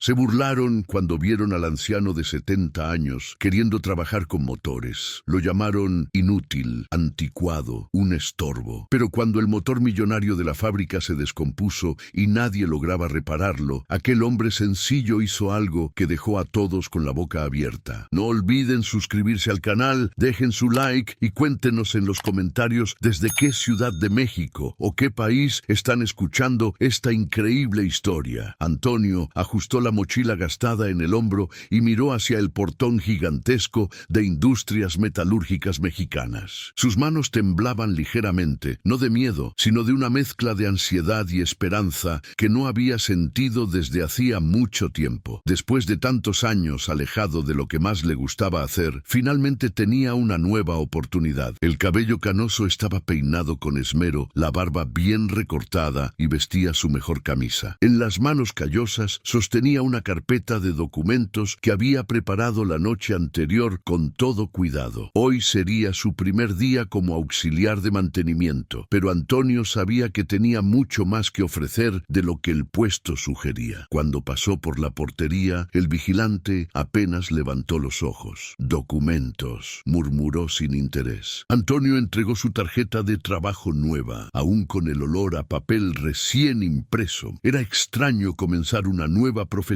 Se burlaron cuando vieron al anciano de 70 años queriendo trabajar con motores. Lo llamaron inútil, anticuado, un estorbo. Pero cuando el motor millonario de la fábrica se descompuso y nadie lograba repararlo, aquel hombre sencillo hizo algo que dejó a todos con la boca abierta. No olviden suscribirse al canal, dejen su like y cuéntenos en los comentarios desde qué ciudad de México o qué país están escuchando esta increíble historia. Antonio ajustó la mochila gastada en el hombro y miró hacia el portón gigantesco de Industrias Metalúrgicas Mexicanas. Sus manos temblaban ligeramente, no de miedo, sino de una mezcla de ansiedad y esperanza que no había sentido desde hacía mucho tiempo. Después de tantos años alejado de lo que más le gustaba hacer, finalmente tenía una nueva oportunidad. El cabello canoso estaba peinado con esmero, la barba bien recortada y vestía su mejor camisa. En las manos callosas sostenía una carpeta de documentos que había preparado la noche anterior con todo cuidado. Hoy sería su primer día como auxiliar de mantenimiento, pero Antonio sabía que tenía mucho más que ofrecer de lo que el puesto sugería. Cuando pasó por la portería, el vigilante apenas levantó los ojos. «Documentos», murmuró sin interés. Antonio entregó su tarjeta de trabajo nueva, aún con el olor a papel recién impreso. Era extraño comenzar una nueva profesión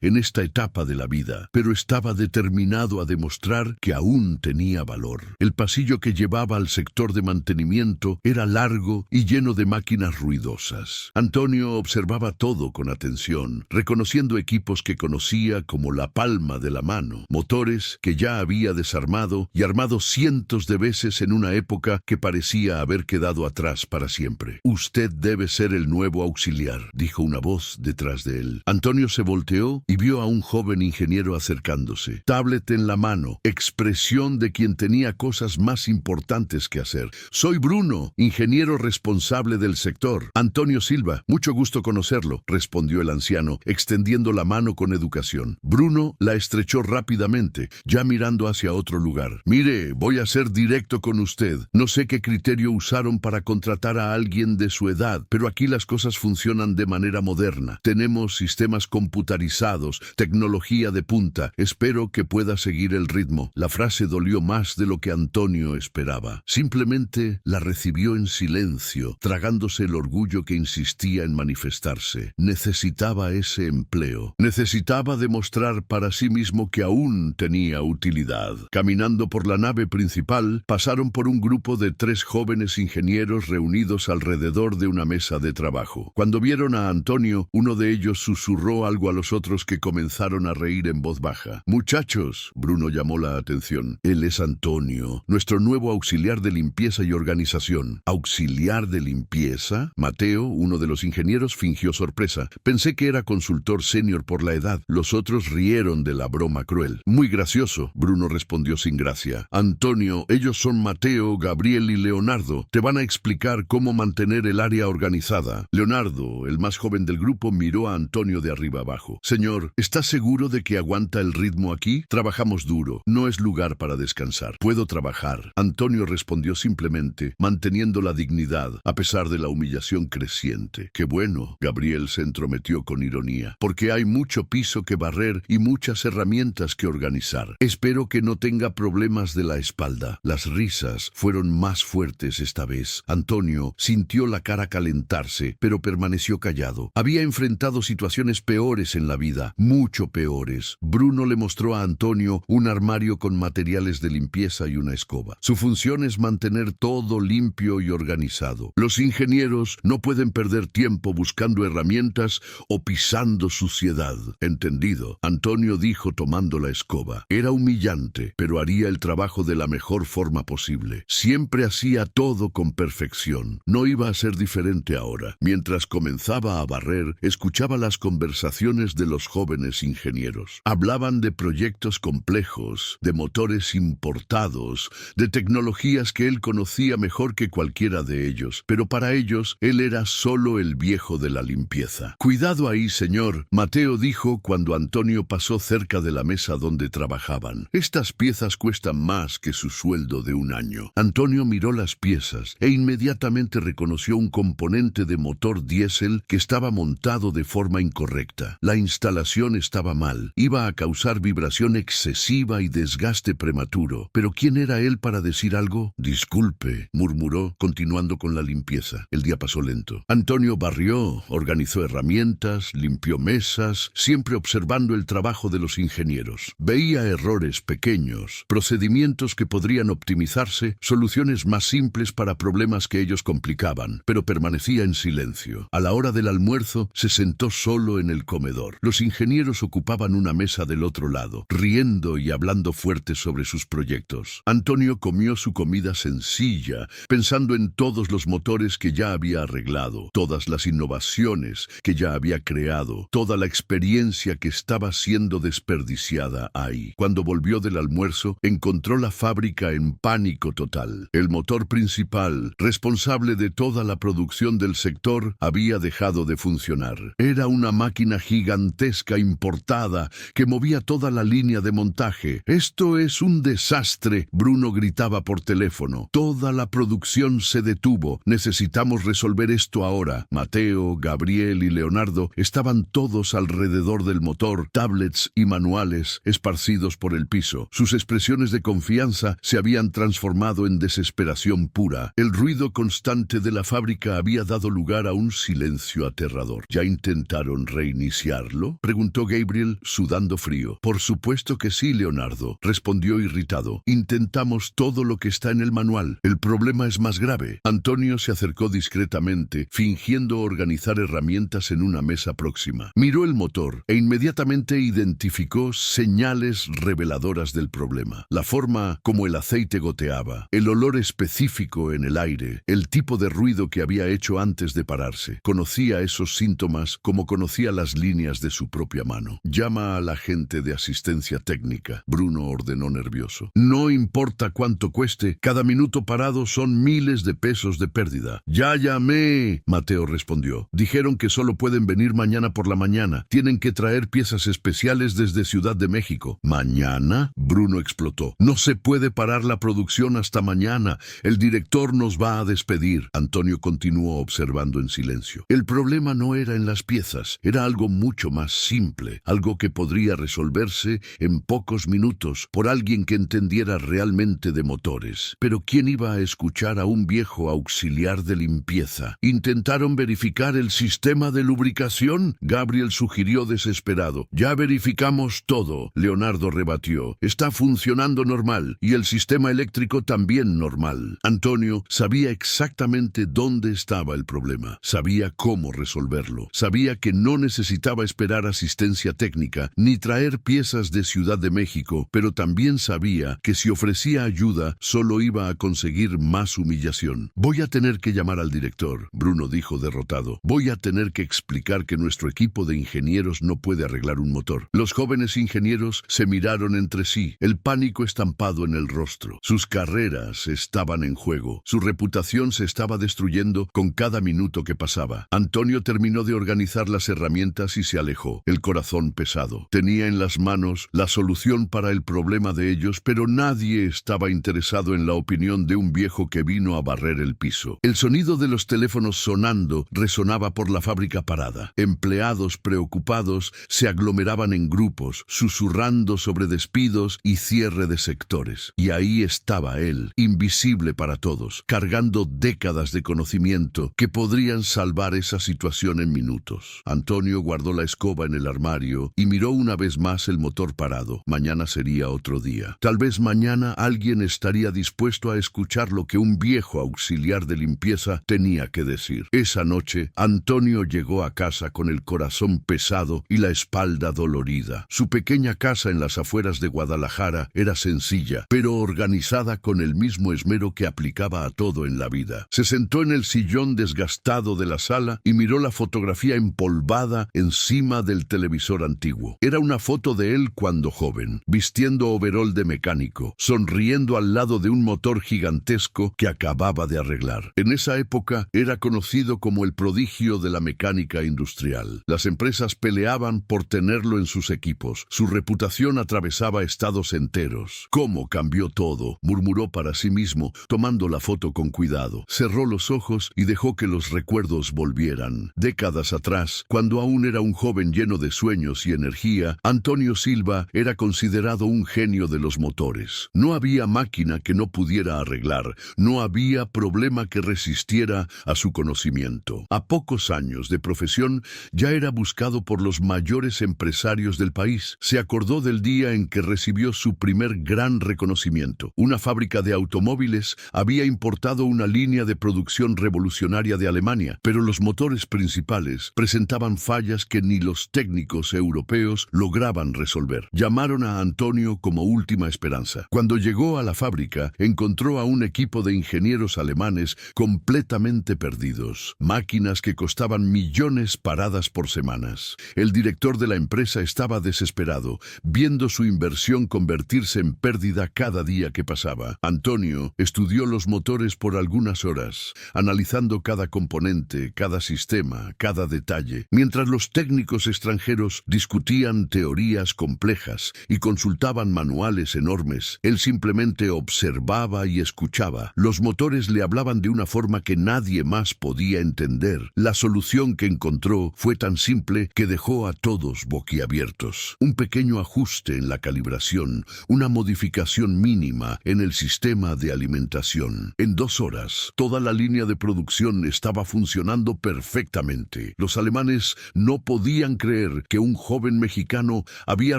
en esta etapa de la vida, pero estaba determinado a demostrar que aún tenía valor. El pasillo que llevaba al sector de mantenimiento era largo y lleno de máquinas ruidosas. Antonio observaba todo con atención, reconociendo equipos que conocía como la palma de la mano, motores que ya había desarmado y armado cientos de veces en una época que parecía haber quedado atrás para siempre. «Usted debe ser el nuevo auxiliar», dijo una voz detrás de él. Antonio se volteó y vio a un joven ingeniero acercándose. Tablet en la mano, expresión de quien tenía cosas más importantes que hacer. «Soy Bruno, ingeniero responsable del sector». «Antonio Silva, mucho gusto conocerlo», respondió el anciano, extendiendo la mano con educación. Bruno la estrechó rápidamente, ya mirando hacia otro lugar. «Mire, voy a ser directo con usted. No sé qué criterio usaron para contratar a alguien de su edad, pero aquí las cosas funcionan de manera moderna. Tenemos sistemas computarizados, tecnología de punta. Espero que pueda seguir el ritmo». La frase dolió más de lo que Antonio esperaba. Simplemente la recibió en silencio, tragándose el orgullo que insistía en manifestarse. Necesitaba ese empleo. Necesitaba demostrar para sí mismo que aún tenía utilidad. Caminando por la nave principal, pasaron por un grupo de 3 jóvenes ingenieros reunidos alrededor de una mesa de trabajo. Cuando vieron a Antonio, uno de ellos susurró algo a los otros que comenzaron a reír en voz baja. «Muchachos», Bruno llamó la atención, «él es Antonio, nuestro nuevo auxiliar de limpieza y organización». «¿Auxiliar de limpieza?» Mateo, uno de los ingenieros, fingió sorpresa. «Pensé que era consultor senior por la edad». Los otros rieron de la broma cruel. «Muy gracioso», Bruno respondió sin gracia. «Antonio, ellos son Mateo, Gabriel y Leonardo. Te van a explicar cómo mantener el área organizada». Leonardo, el más joven del grupo, miró a Antonio de arriba abajo. «Señor, ¿está seguro de que aguanta el ritmo aquí? Trabajamos duro. No es lugar para descansar». «Puedo trabajar». Antonio respondió simplemente, manteniendo la dignidad, a pesar de la humillación creciente. «Qué bueno», Gabriel se entrometió con ironía, «porque hay mucho piso que barrer y muchas herramientas que organizar. Espero que no tenga problemas de la espalda». Las risas fueron más fuertes esta vez. Antonio sintió la cara calentarse, pero permaneció callado. Había enfrentado situaciones peores en la vida, mucho peores. Bruno le mostró a Antonio un armario con materiales de limpieza y una escoba. Su función es mantener todo limpio y organizado. Los ingenieros no pueden perder tiempo buscando herramientas o pisando suciedad. «Entendido», Antonio dijo tomando la escoba. Era humillante, pero haría el trabajo de la mejor forma posible. Siempre hacía todo con perfección. No iba a ser diferente ahora. Mientras comenzaba a barrer, escuchaba las conversaciones de los jóvenes ingenieros. Hablaban de proyectos complejos, de motores importados, de tecnologías que él conocía mejor que cualquiera de ellos, pero para ellos él era solo el viejo de la limpieza. «Cuidado ahí, señor», Mateo dijo cuando Antonio pasó cerca de la mesa donde trabajaban. «Estas piezas cuestan más que su sueldo de un año». Antonio miró las piezas e inmediatamente reconoció un componente de motor diésel que estaba montado de forma incorrecta. sabía, la instalación estaba mal. Iba a causar vibración excesiva y desgaste prematuro. ¿Pero quién era él para decir algo? Disculpe, murmuró, continuando con la limpieza. El día pasó lento. Antonio barrió, organizó herramientas, limpió mesas, siempre observando el trabajo de los ingenieros. Veía errores pequeños, procedimientos que podrían optimizarse, soluciones más simples para problemas que ellos complicaban, pero permanecía en silencio. A la hora del almuerzo se sentó solo en el comedor. Los ingenieros ocupaban una mesa del otro lado, riendo y hablando fuerte sobre sus proyectos. Antonio comió su comida sencilla, pensando en todos los motores que ya había arreglado, todas las innovaciones que ya había creado, toda la experiencia que estaba siendo desperdiciada ahí. Cuando volvió del almuerzo, encontró la fábrica en pánico total. El motor principal, responsable de toda la producción del sector, había dejado de funcionar. Era una máquina gigantesca importada que movía toda la línea de montaje. «¡Esto es un desastre!», Bruno gritaba por teléfono. «Toda la producción se detuvo. Necesitamos resolver esto ahora». Mateo, Gabriel y Leonardo estaban todos alrededor del motor, tablets y manuales esparcidos por el piso. Sus expresiones de confianza se habían transformado en desesperación pura. El ruido constante de la fábrica había dado lugar a un silencio aterrador. «¿Ya intentaron reiniciarlo?», preguntó Gabriel, sudando frío. «Por supuesto que sí, Leonardo», respondió irritado. «Intentamos todo lo que está en el manual. El problema es más grave». Antonio se acercó discretamente, fingiendo organizar herramientas en una mesa próxima. Miró el motor e inmediatamente identificó señales reveladoras del problema. La forma como el aceite goteaba, el olor específico en el aire, el tipo de ruido que había hecho antes de pararse. Conocía esos síntomas como conocía las líneas de su propia mano. «Llama a la gente de asistencia técnica», Bruno ordenó nervioso. «No importa cuánto cueste, cada minuto parado son miles de pesos de pérdida». «Ya llamé», Mateo respondió. «Dijeron que solo pueden venir mañana por la mañana. Tienen que traer piezas especiales desde Ciudad de México». «¿Mañana?», Bruno explotó. «No se puede parar la producción hasta mañana. El director nos va a despedir». Antonio continuó observando en silencio. El problema no era en las piezas, era algo mucho más simple, algo que podría resolverse en pocos minutos por alguien que entendiera realmente de motores. Pero ¿quién iba a escuchar a un viejo auxiliar de limpieza? «¿Intentaron verificar el sistema de lubricación?», Gabriel sugirió desesperado. «Ya verificamos todo», Leonardo rebatió. «Está funcionando normal y el sistema eléctrico también normal». Antonio sabía exactamente dónde estaba el problema, sabía cómo resolverlo, sabía que no necesitaba esperar asistencia técnica ni traer piezas de Ciudad de México, pero también sabía que si ofrecía ayuda solo iba a conseguir más humillación. «Voy a tener que llamar al director», Bruno dijo derrotado. «Voy a tener que explicar que nuestro equipo de ingenieros no puede arreglar un motor». Los jóvenes ingenieros se miraron entre sí, el pánico estampado en el rostro. Sus carreras estaban en juego, su reputación se estaba destruyendo con cada minuto que pasaba. Antonio terminó de organizar las herramientas y se alejó, el corazón pesado. Tenía en las manos la solución para el problema de ellos, pero nadie estaba interesado en la opinión de un viejo que vino a barrer el piso. El sonido de los teléfonos sonando resonaba por la fábrica parada. Empleados preocupados se aglomeraban en grupos, susurrando sobre despidos y cierre de sectores. Y ahí estaba él, invisible para todos, cargando décadas de conocimiento que podrían salvar esa situación en minutos. Antonio guardó la escoba en el armario y miró una vez más el motor parado. Mañana sería otro día. Tal vez mañana alguien estaría dispuesto a escuchar lo que un viejo auxiliar de limpieza tenía que decir. Esa noche, Antonio llegó a casa con el corazón pesado y la espalda dolorida. Su pequeña casa en las afueras de Guadalajara era sencilla, pero organizada con el mismo esmero que aplicaba a todo en la vida. Se sentó en el sillón desgastado de la sala y miró la fotografía empolvada encima del televisor antiguo. Era una foto de él cuando joven, vistiendo overol de mecánico, sonriendo al lado de un motor gigantesco que acababa de arreglar. En esa época era conocido como el prodigio de la mecánica industrial. Las empresas peleaban por tenerlo en sus equipos. Su reputación atravesaba estados enteros. «¿Cómo cambió todo?», murmuró para sí mismo, tomando la foto con cuidado. Cerró los ojos y dejó que los recuerdos volvieran. Décadas atrás, cuando aún era era un joven lleno de sueños y energía, Antonio Silva era considerado un genio de los motores. No había máquina que no pudiera arreglar, no había problema que resistiera a su conocimiento. A pocos años de profesión, ya era buscado por los mayores empresarios del país. Se acordó del día en que recibió su primer gran reconocimiento. Una fábrica de automóviles había importado una línea de producción revolucionaria de Alemania, pero los motores principales presentaban fallas que ni los técnicos europeos lograban resolver. Llamaron a Antonio como última esperanza. Cuando llegó a la fábrica, encontró a un equipo de ingenieros alemanes completamente perdidos. Máquinas que costaban millones paradas por semanas. El director de la empresa estaba desesperado, viendo su inversión convertirse en pérdida cada día que pasaba. Antonio estudió los motores por algunas horas, analizando cada componente, cada sistema, cada detalle, mientras los técnicos extranjeros discutían teorías complejas y consultaban manuales enormes. Él simplemente observaba y escuchaba. Los motores le hablaban de una forma que nadie más podía entender. La solución que encontró fue tan simple que dejó a todos boquiabiertos. Un pequeño ajuste en la calibración, una modificación mínima en el sistema de alimentación. En 2 horas, toda la línea de producción estaba funcionando perfectamente. Los alemanes no podían creer que un joven mexicano había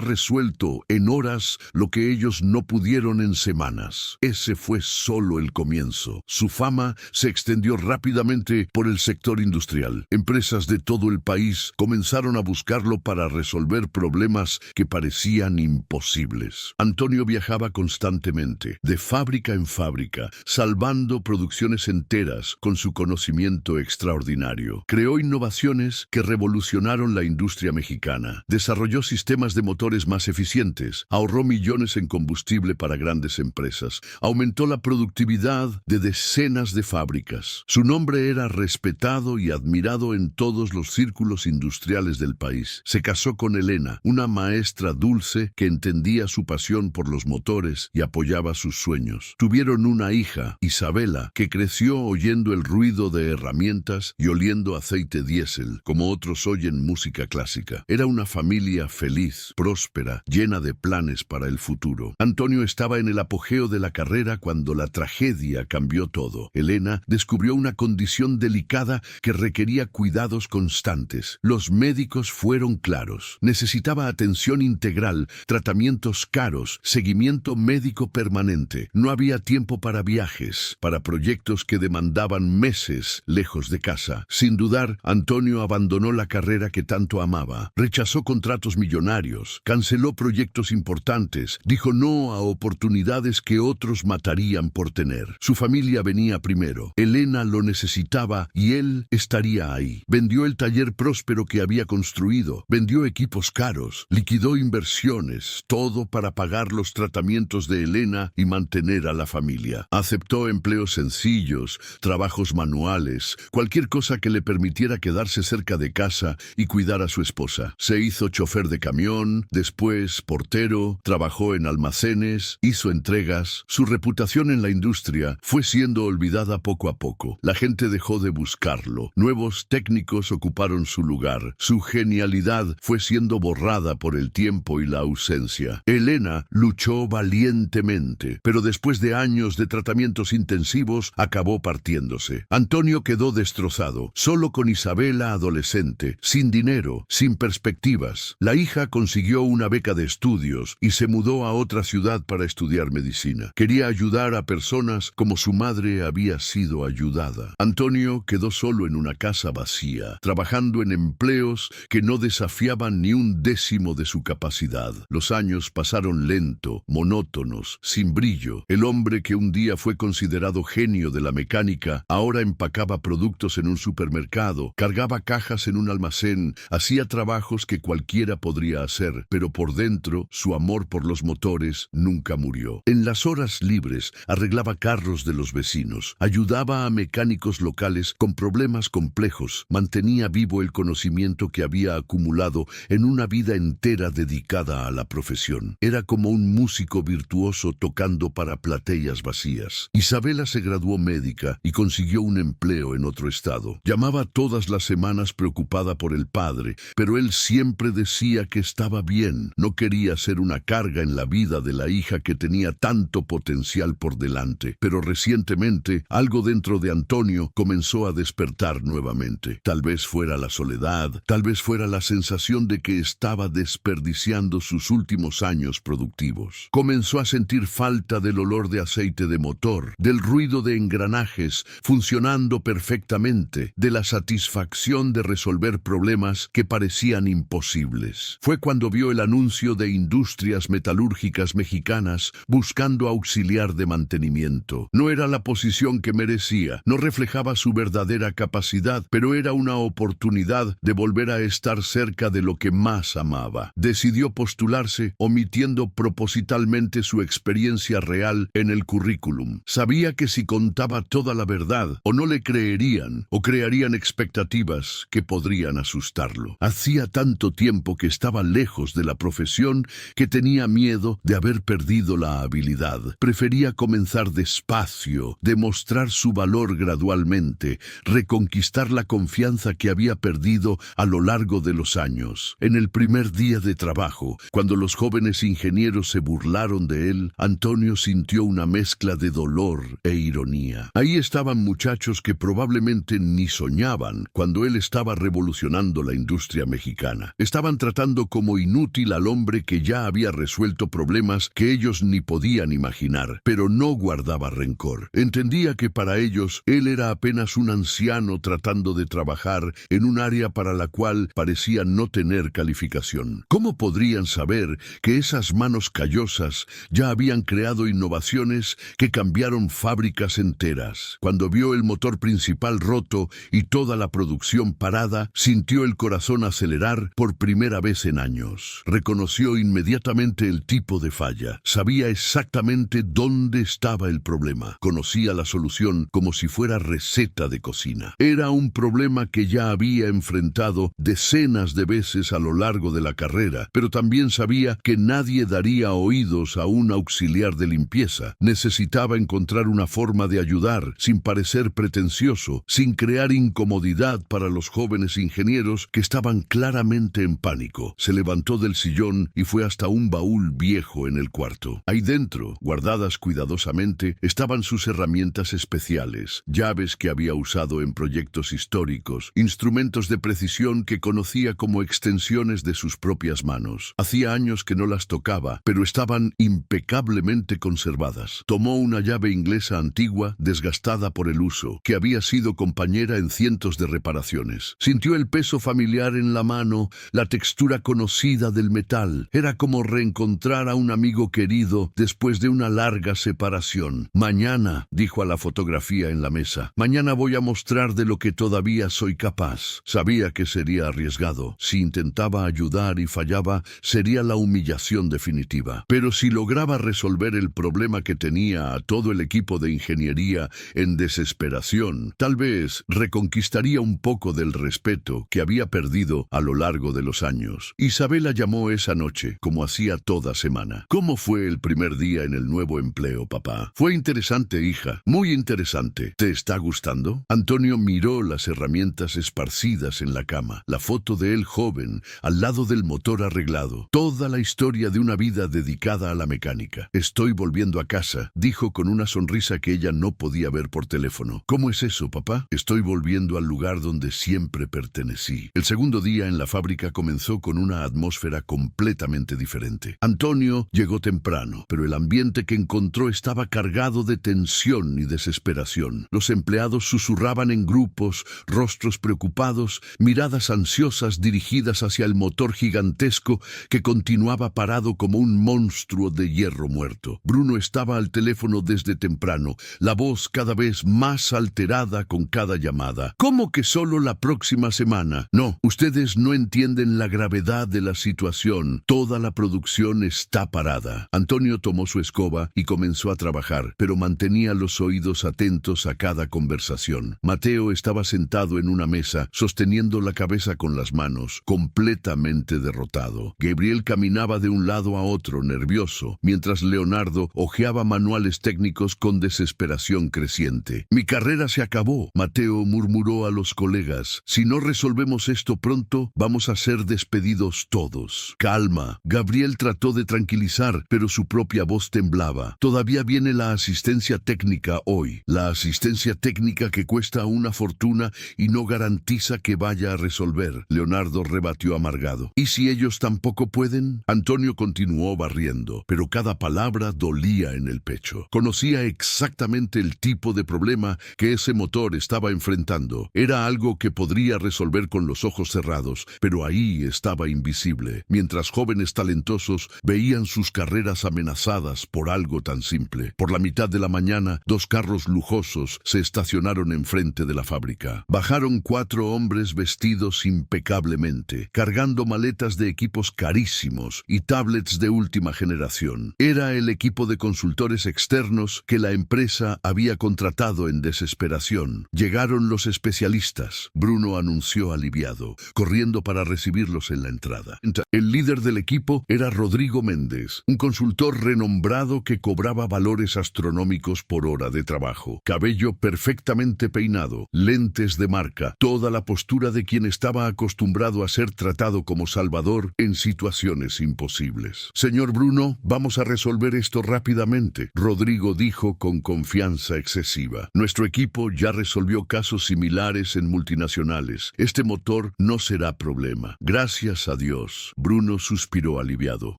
resuelto en horas lo que ellos no pudieron en semanas. Ese fue solo el comienzo. Su fama se extendió rápidamente por el sector industrial. Empresas de todo el país comenzaron a buscarlo para resolver problemas que parecían imposibles. Antonio viajaba constantemente, de fábrica en fábrica, salvando producciones enteras con su conocimiento extraordinario. Creó innovaciones que revolucionaron la industria mexicana. Desarrolló sistemas de motores más eficientes, ahorró millones en combustible para grandes empresas, aumentó la productividad de decenas de fábricas. Su nombre era respetado y admirado en todos los círculos industriales del país. Se casó con Elena, una maestra dulce que entendía su pasión por los motores y apoyaba sus sueños. Tuvieron una hija, Isabela, que creció oyendo el ruido de herramientas y oliendo aceite diésel, como otros oyen música clásica. Era una familia feliz, próspera, llena de planes para el futuro. Antonio estaba en el apogeo de la carrera cuando la tragedia cambió todo. Elena descubrió una condición delicada que requería cuidados constantes. Los médicos fueron claros. Necesitaba atención integral, tratamientos caros, seguimiento médico permanente. No había tiempo para viajes, para proyectos que demandaban meses lejos de casa. Sin dudar, Antonio abandonó la carrera que tanto amaba. Rechazó contratos millonarios, canceló proyectos importantes, dijo no a oportunidades que otros matarían por tener. Su familia venía primero. Elena lo necesitaba y él estaría ahí. Vendió el taller próspero que había construido, vendió equipos caros, liquidó inversiones, todo para pagar los tratamientos de Elena y mantener a la familia. Aceptó empleos sencillos, trabajos manuales, cualquier cosa que le permitiera quedarse cerca de casa y cuidar a su esposa. Se hizo chofer de camión, después portero, trabajó en almacenes, hizo entregas. Su reputación en la industria fue siendo olvidada poco a poco. La gente dejó de buscarlo. Nuevos técnicos ocuparon su lugar. Su genialidad fue siendo borrada por el tiempo y la ausencia. Elena luchó valientemente, pero después de años de tratamientos intensivos, acabó partiéndose. Antonio quedó destrozado, solo con Isabela adolescente, sin dinero, sin perspectivas. La hija consiguió una beca de estudios y se mudó a otra ciudad para estudiar medicina. Quería ayudar a personas como su madre había sido ayudada. Antonio quedó solo en una casa vacía, trabajando en empleos que no desafiaban ni un décimo de su capacidad. Los años pasaron lento, monótonos, sin brillo. El hombre que un día fue considerado genio de la mecánica, ahora empacaba productos en un supermercado, cargaba cajas en un almacén, hacía trabajos que cualquiera podría hacer, pero por dentro su amor por los motores nunca murió. En las horas libres arreglaba carros de los vecinos, ayudaba a mecánicos locales con problemas complejos, mantenía vivo el conocimiento que había acumulado en una vida entera dedicada a la profesión. Era como un músico virtuoso tocando para plateas vacías. Isabela se graduó médica y consiguió un empleo en otro estado. Llamaba todas las semanas preocupada por el padre, pero él siempre decía que estaba bien. No quería ser una carga en la vida de la hija que tenía tanto potencial por delante. Pero recientemente, algo dentro de Antonio comenzó a despertar nuevamente. Tal vez fuera la soledad, tal vez fuera la sensación de que estaba desperdiciando sus últimos años productivos. Comenzó a sentir falta del olor de aceite de motor, del ruido de engranajes funcionando perfectamente, de la satisfacción de resolver problemas que parecían imposibles. Fue cuando vio el anuncio de Industrias Metalúrgicas Mexicanas buscando auxiliar de mantenimiento. No era la posición que merecía, no reflejaba su verdadera capacidad, pero era una oportunidad de volver a estar cerca de lo que más amaba. Decidió postularse, omitiendo propositalmente su experiencia real en el currículum. Sabía que si contaba toda la verdad, o no le creerían, o crearían expectativas que podrían asustarlo. Hacía tanto tiempo que estaba lejos de la profesión que tenía miedo de haber perdido la habilidad. Prefería comenzar despacio, demostrar su valor gradualmente, reconquistar la confianza que había perdido a lo largo de los años. En el primer día de trabajo, cuando los jóvenes ingenieros se burlaron de él, Antonio sintió una mezcla de dolor e ironía. Ahí estaban muchachos que probablemente ni soñaban cuando él estaba revolucionando la industria mexicana. Estaban tratando como inútil al hombre que ya había resuelto problemas que ellos ni podían imaginar, pero no guardaba rencor. Entendía que para ellos él era apenas un anciano tratando de trabajar en un área para la cual parecía no tener calificación. ¿Cómo podrían saber que esas manos callosas ya habían creado innovaciones que cambiaron fábricas enteras? Cuando vio el motor principal roto y toda la producción parada, sintió el corazón acelerar por primera vez en años. Reconoció inmediatamente el tipo de falla. Sabía exactamente dónde estaba el problema. Conocía la solución como si fuera receta de cocina. Era un problema que ya había enfrentado decenas de veces a lo largo de la carrera, pero también sabía que nadie daría oídos a un auxiliar de limpieza. Necesitaba encontrar una forma de ayudar, sin parecer pretencioso, sin crear incomodidad para los jóvenes ingenieros que estaban claramente en pánico. Se levantó del sillón y fue hasta un baúl viejo en el cuarto. Ahí dentro, guardadas cuidadosamente, estaban sus herramientas especiales, llaves que había usado en proyectos históricos, instrumentos de precisión que conocía como extensiones de sus propias manos. Hacía años que no las tocaba, pero estaban impecablemente conservadas. Tomó una llave inglesa antigua, desgastada por el uso, que había sido compañera en cientos de reparaciones. Sintió el peso familiar en la mano, la textura conocida del metal. Era como reencontrar a un amigo querido después de una larga separación. Mañana, dijo a la fotografía en la mesa, mañana voy a mostrar de lo que todavía soy capaz. Sabía que sería arriesgado. Si intentaba ayudar y fallaba, sería la humillación definitiva. Pero si lograba resolver el problema que tenía a todo el equipo de ingeniería en desesperación, tal vez reconquistaría un poco del respeto que había perdido a lo largo de los años. Isabela llamó esa noche, como hacía toda semana. ¿Cómo fue el primer día en el nuevo empleo, papá? Fue interesante, hija, muy interesante. ¿Te está gustando? Antonio miró las herramientas esparcidas en la cama, la foto de él joven, al lado del motor arreglado, toda la historia de una vida dedicada a la mecánica. Estoy volviendo a casa, dijo con una sonrisa que ella no podía ver por teléfono. ¿Cómo es eso, papá? Estoy volviendo al lugar donde siempre pertenecí. El segundo día en la fábrica comenzó con una atmósfera completamente diferente. Antonio llegó temprano, pero el ambiente que encontró estaba cargado de tensión y desesperación. Los empleados susurraban en grupos, rostros preocupados, miradas ansiosas dirigidas hacia el motor gigantesco que continuaba parado como un monstruo de hierro muerto. Bruno estaba al teléfono desde temprano, la voz cada vez más alterada con cada llamada. ¿Cómo que solo la próxima semana? No, ustedes no entienden la gravedad de la situación. Toda la producción está parada. Antonio tomó su escoba y comenzó a trabajar, pero mantenía los oídos atentos a cada conversación. Mateo estaba sentado en una mesa, sosteniendo la cabeza con las manos, completamente derrotado. Gabriel caminaba de un lado a otro, nervioso, mientras Leonardo hojeaba manuales técnicos con desesperación creciente. Mi carrera se acabó, Mateo murmuró a los colegas. Si no resolvemos hagamos esto pronto, vamos a ser despedidos todos. Calma. Gabriel trató de tranquilizar, pero su propia voz temblaba. Todavía viene la asistencia técnica hoy. La asistencia técnica que cuesta una fortuna y no garantiza que vaya a resolver. Leonardo rebatió amargado. ¿Y si ellos tampoco pueden? Antonio continuó barriendo, pero cada palabra dolía en el pecho. Conocía exactamente el tipo de problema que ese motor estaba enfrentando. Era algo que podría resolver con los ojos cerrados, pero ahí estaba invisible, mientras jóvenes talentosos veían sus carreras amenazadas por algo tan simple. Por la mitad de la mañana, 2 carros lujosos se estacionaron enfrente de la fábrica. Bajaron 4 hombres vestidos impecablemente, cargando maletas de equipos carísimos y tablets de última generación. Era el equipo de consultores externos que la empresa había contratado en desesperación. Llegaron los especialistas. Bruno anunció aliviado, corriendo para recibirlos en la entrada. El líder del equipo era Rodrigo Méndez, un consultor renombrado que cobraba valores astronómicos por hora de trabajo. Cabello perfectamente peinado, lentes de marca, toda la postura de quien estaba acostumbrado a ser tratado como salvador en situaciones imposibles. Señor Bruno, vamos a resolver esto rápidamente, Rodrigo dijo con confianza excesiva. Nuestro equipo ya resolvió casos similares en multinacionales. Este motor no será problema. Gracias a Dios. Bruno suspiró aliviado.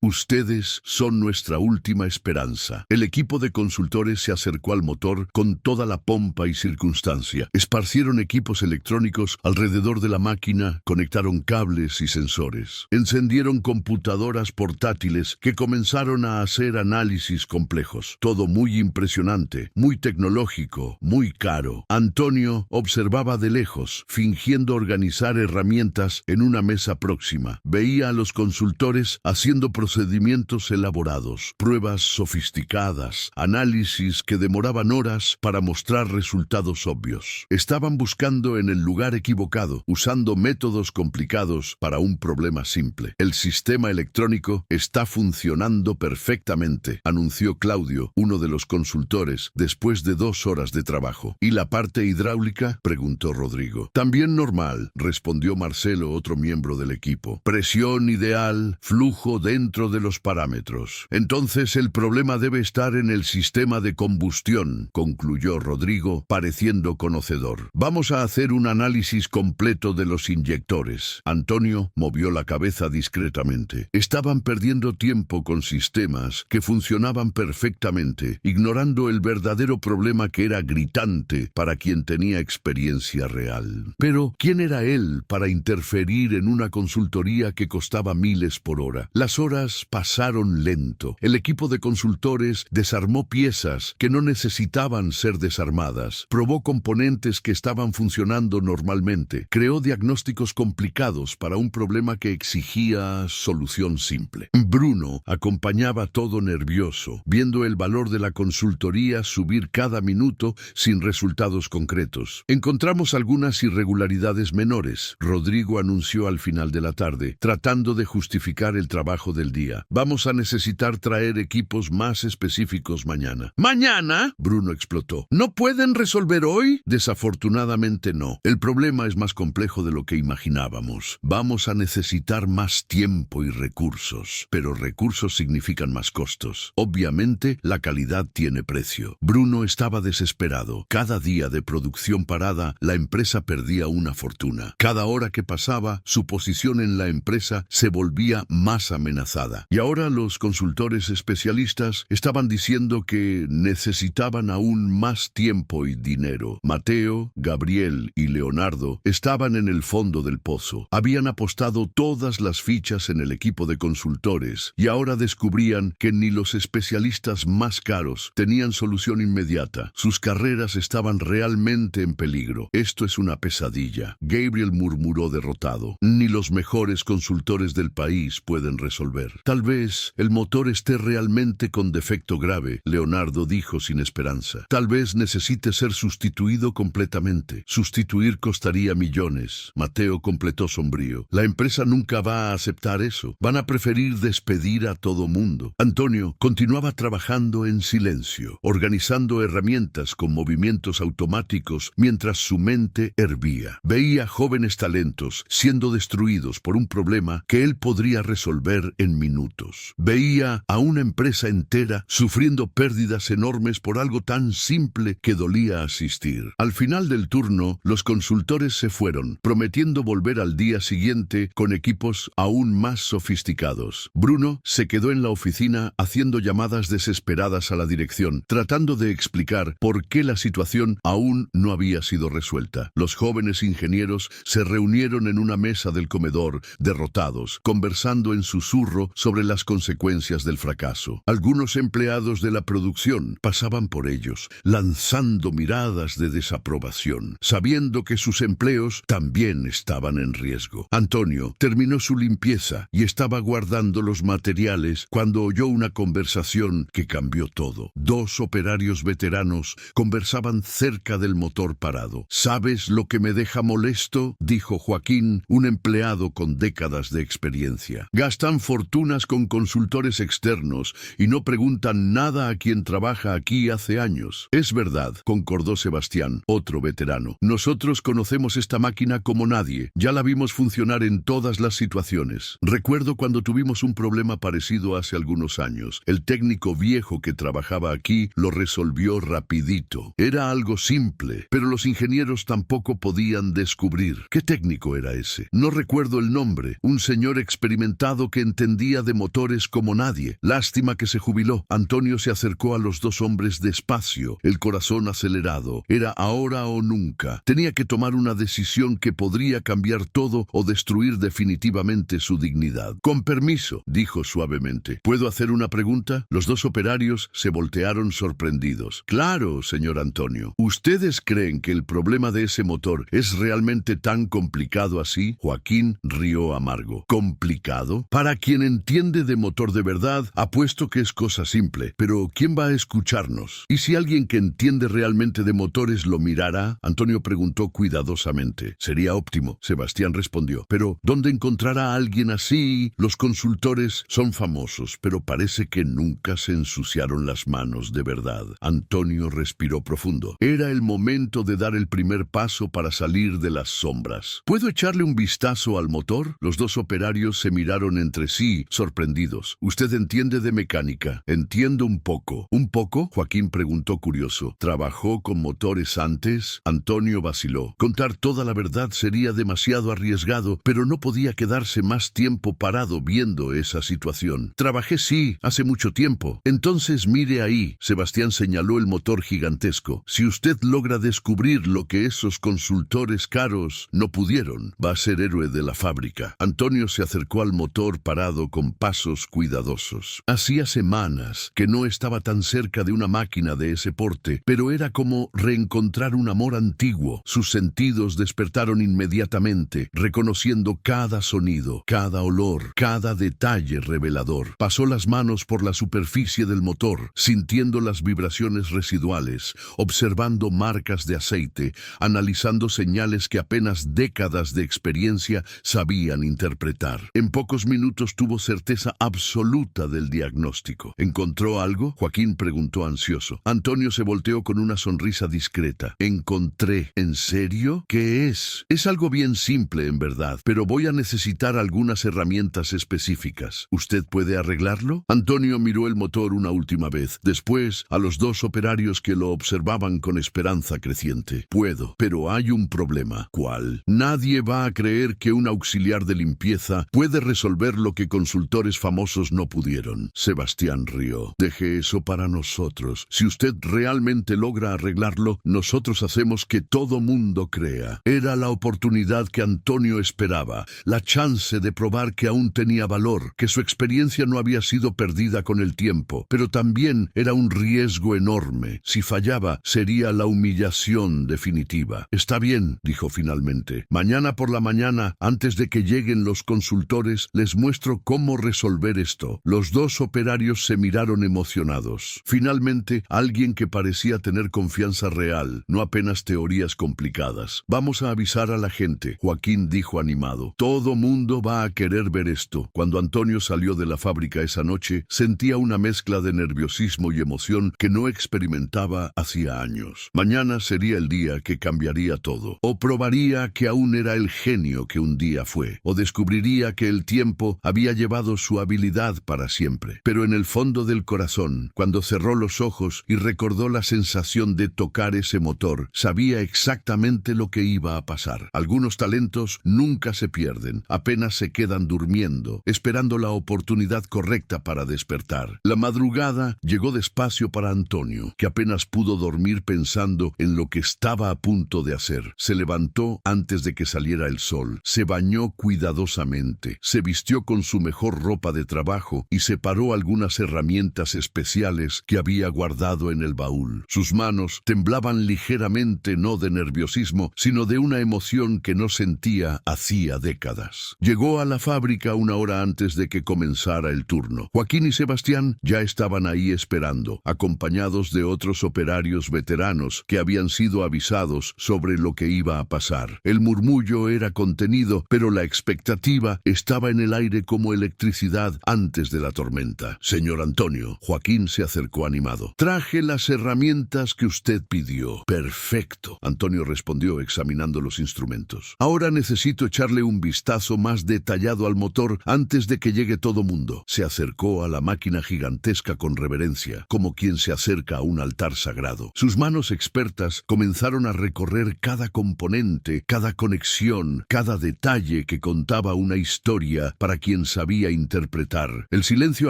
Ustedes son nuestra última esperanza. El equipo de consultores se acercó al motor con toda la pompa y circunstancia. Esparcieron equipos electrónicos alrededor de la máquina, conectaron cables y sensores. Encendieron computadoras portátiles que comenzaron a hacer análisis complejos. Todo muy impresionante, muy tecnológico, muy caro. Antonio observaba de lejos, fingiendo organizar herramientas en una mesa próxima. Veía a los consultores haciendo procedimientos elaborados, pruebas sofisticadas, análisis que demoraban horas para mostrar resultados obvios. Estaban buscando en el lugar equivocado, usando métodos complicados para un problema simple. El sistema electrónico está funcionando perfectamente, anunció Claudio, uno de los consultores, después de 2 horas de trabajo. ¿Y la parte hidráulica?, preguntó Rodrigo. También normal, respondió Marcelo, otro miembro del equipo. Presión ideal, flujo dentro de los parámetros. Entonces el problema debe estar en el sistema de combustión, concluyó Rodrigo, pareciendo conocedor. Vamos a hacer un análisis completo de los inyectores. Antonio movió la cabeza discretamente. Estaban perdiendo tiempo con sistemas que funcionaban perfectamente, ignorando el verdadero problema que era gritante para quien tenía experiencia real. Pero, ¿quién era él para interferir en una consultoría que costaba miles por hora? Las horas pasaron lento. El equipo de consultores desarmó piezas que no necesitaban ser desarmadas, probó componentes que estaban funcionando normalmente, creó diagnósticos complicados para un problema que exigía solución simple. Bruno acompañaba todo nervioso, viendo el valor de la consultoría subir cada minuto sin resultados concretos. Encontramos algunas irregularidades menores, Rodrigo anunció al final de la tarde, tratando de justificar el trabajo del día. Vamos a necesitar traer equipos más específicos mañana. ¿Mañana?, Bruno explotó. ¿No pueden resolver hoy? Desafortunadamente no. El problema es más complejo de lo que imaginábamos. Vamos a necesitar más tiempo y recursos, pero recursos significan más costos. Obviamente, la calidad tiene precio. Bruno estaba desesperado. Cada día de producción parada, la empresa perdía una fortuna. Cada hora que pasaba, su posición en la empresa se volvía más amenazada. Y ahora los consultores especialistas estaban diciendo que necesitaban aún más tiempo y dinero. Mateo, Gabriel y Leonardo estaban en el fondo del pozo. Habían apostado todas las fichas en el equipo de consultores y ahora descubrían que ni los especialistas más caros tenían solución inmediata. Sus carreras estaban realmente en peligro. Esto es una pesadilla. Gabriel murmuró derrotado. Ni los mejores consultores del país pueden resolver. Tal vez el motor esté realmente con defecto grave, Leonardo dijo sin esperanza. Tal vez necesite ser sustituido completamente. Sustituir costaría millones. Mateo completó sombrío. La empresa nunca va a aceptar eso. Van a preferir despedir a todo mundo. Antonio continuaba trabajando en silencio, organizando herramientas con movimientos automáticos mientras su mente hervía. Veía jóvenes jóvenes talentos siendo destruidos por un problema que él podría resolver en minutos. Veía a una empresa entera sufriendo pérdidas enormes por algo tan simple que dolía asistir. Al final del turno, los consultores se fueron, prometiendo volver al día siguiente con equipos aún más sofisticados. Bruno se quedó en la oficina haciendo llamadas desesperadas a la dirección, tratando de explicar por qué la situación aún no había sido resuelta. Los jóvenes ingenieros se reunieron en una mesa del comedor, derrotados, conversando en susurro sobre las consecuencias del fracaso. Algunos empleados de la producción pasaban por ellos, lanzando miradas de desaprobación, sabiendo que sus empleos también estaban en riesgo. Antonio terminó su limpieza y estaba guardando los materiales cuando oyó una conversación que cambió todo. Dos operarios veteranos conversaban cerca del motor parado. ¿Sabes lo que me deja molesto?, dijo Joaquín, un empleado con décadas de experiencia. Gastan fortunas con consultores externos y no preguntan nada a quien trabaja aquí hace años. Es verdad, concordó Sebastián, otro veterano. Nosotros conocemos esta máquina como nadie. Ya la vimos funcionar en todas las situaciones. Recuerdo cuando tuvimos un problema parecido hace algunos años. El técnico viejo que trabajaba aquí lo resolvió rapidito. Era algo simple, pero los ingenieros tampoco podían descubrir. ¿Qué técnico era ese? No recuerdo el nombre. Un señor experimentado que entendía de motores como nadie. Lástima que se jubiló. Antonio se acercó a los dos hombres despacio, el corazón acelerado. Era ahora o nunca. Tenía que tomar una decisión que podría cambiar todo o destruir definitivamente su dignidad. Con permiso, dijo suavemente. ¿Puedo hacer una pregunta? Los dos operarios se voltearon sorprendidos. Claro, señor Antonio. ¿Ustedes creen que el problema de ese motor es realmente tan complicado así? Joaquín rió amargo. ¿Complicado? Para quien entiende de motor de verdad, apuesto que es cosa simple. Pero ¿quién va a escucharnos? ¿Y si alguien que entiende realmente de motores lo mirara? Antonio preguntó cuidadosamente. Sería óptimo, Sebastián respondió. Pero ¿dónde encontrará a alguien así? Los consultores son famosos, pero parece que nunca se ensuciaron las manos de verdad. Antonio respiró profundo. Era el momento de dar el primer paso para salir de las sombras. ¿Puedo echarle un vistazo al motor? Los dos operarios se miraron entre sí, sorprendidos. Usted entiende de mecánica. Entiendo un poco. ¿Un poco? Joaquín preguntó curioso. ¿Trabajó con motores antes? Antonio vaciló. Contar toda la verdad sería demasiado arriesgado, pero no podía quedarse más tiempo parado viendo esa situación. Trabajé sí, hace mucho tiempo. Entonces mire ahí. Sebastián señaló el motor gigantesco. Si usted logra descubrir lo que esos consultores caros no pudieron, va a ser héroe de la fábrica. Antonio se acercó al motor parado con pasos cuidadosos. Hacía semanas que no estaba tan cerca de una máquina de ese porte, pero era como reencontrar un amor antiguo. Sus sentidos despertaron inmediatamente, reconociendo cada sonido, cada olor, cada detalle revelador. Pasó las manos por la superficie del motor, sintiendo las vibraciones residuales, observando marcas de aceite, analizando señales que apenas décadas de experiencia sabían interpretar. En pocos minutos tuvo certeza absoluta del diagnóstico. ¿Encontró algo?, Joaquín preguntó ansioso. Antonio se volteó con una sonrisa discreta. Encontré. ¿En serio? ¿Qué es? Es algo bien simple, en verdad, pero voy a necesitar algunas herramientas específicas. ¿Usted puede arreglarlo? Antonio miró el motor una última vez. Después, a los dos operarios que lo observaban con esperanza creciente. Puedo, pero hay un problema. ¿Cuál? Nadie va a creer que un auxiliar de limpieza puede resolver lo que consultores famosos no pudieron. Sebastián rió. Deje eso para nosotros. Si usted realmente logra arreglarlo, nosotros hacemos que todo mundo crea. Era la oportunidad que Antonio esperaba, la chance de probar que aún tenía valor, que su experiencia no había sido perdida con el tiempo, pero también era un riesgo enorme. Si fallaba, sería la humillación definitiva. Está bien, dijo finalmente. Mañana por la mañana, antes de que lleguen los consultores, les muestro cómo resolver esto. Los dos operarios se miraron emocionados. Finalmente, alguien que parecía tener confianza real, no apenas teorías complicadas. Vamos a avisar a la gente, Joaquín dijo animado. Todo mundo va a querer ver esto. Cuando Antonio salió de la fábrica esa noche, sentía una mezcla de nerviosismo y emoción que no experimentaba hacía años. Mañana sería el día que cambiaría todo, o probaría que aún era el genio que un día fue, o descubriría que el tiempo había llevado su habilidad para siempre. Pero en el fondo del corazón, cuando cerró los ojos y recordó la sensación de tocar ese motor, sabía exactamente lo que iba a pasar. Algunos talentos nunca se pierden, apenas se quedan durmiendo, esperando la oportunidad correcta para despertar. La madrugada llegó despacio para Antonio, que apenas pudo dormir pensando en lo que estaba a punto de hacer. Se levantó antes de que saliera el sol, se bañó cuidadosamente, se vistió con su mejor ropa de trabajo y separó algunas herramientas especiales que había guardado en el baúl. Sus manos temblaban ligeramente, no de nerviosismo, sino de una emoción que no sentía hacía décadas. Llegó a la fábrica una hora antes de que comenzara el turno. Joaquín y Sebastián ya estaban ahí esperando, acompañados de otros operarios veteranos que habían sido avisados sobre lo que iba a pasar. El murmullo era contenido, pero la expectativa estaba en el aire como electricidad antes de la tormenta. Señor Antonio, Joaquín se acercó animado. Traje las herramientas que usted pidió. Perfecto, Antonio respondió examinando los instrumentos. Ahora necesito echarle un vistazo más detallado al motor antes de que llegue todo mundo. Se acercó a la máquina gigantesca con reverencia, como quien se acerca a un altar sagrado. Sus manos expertas comenzaron a recorrer cada componente, cada conexión, cada detalle que contaba una historia para quien sabía interpretar. El silencio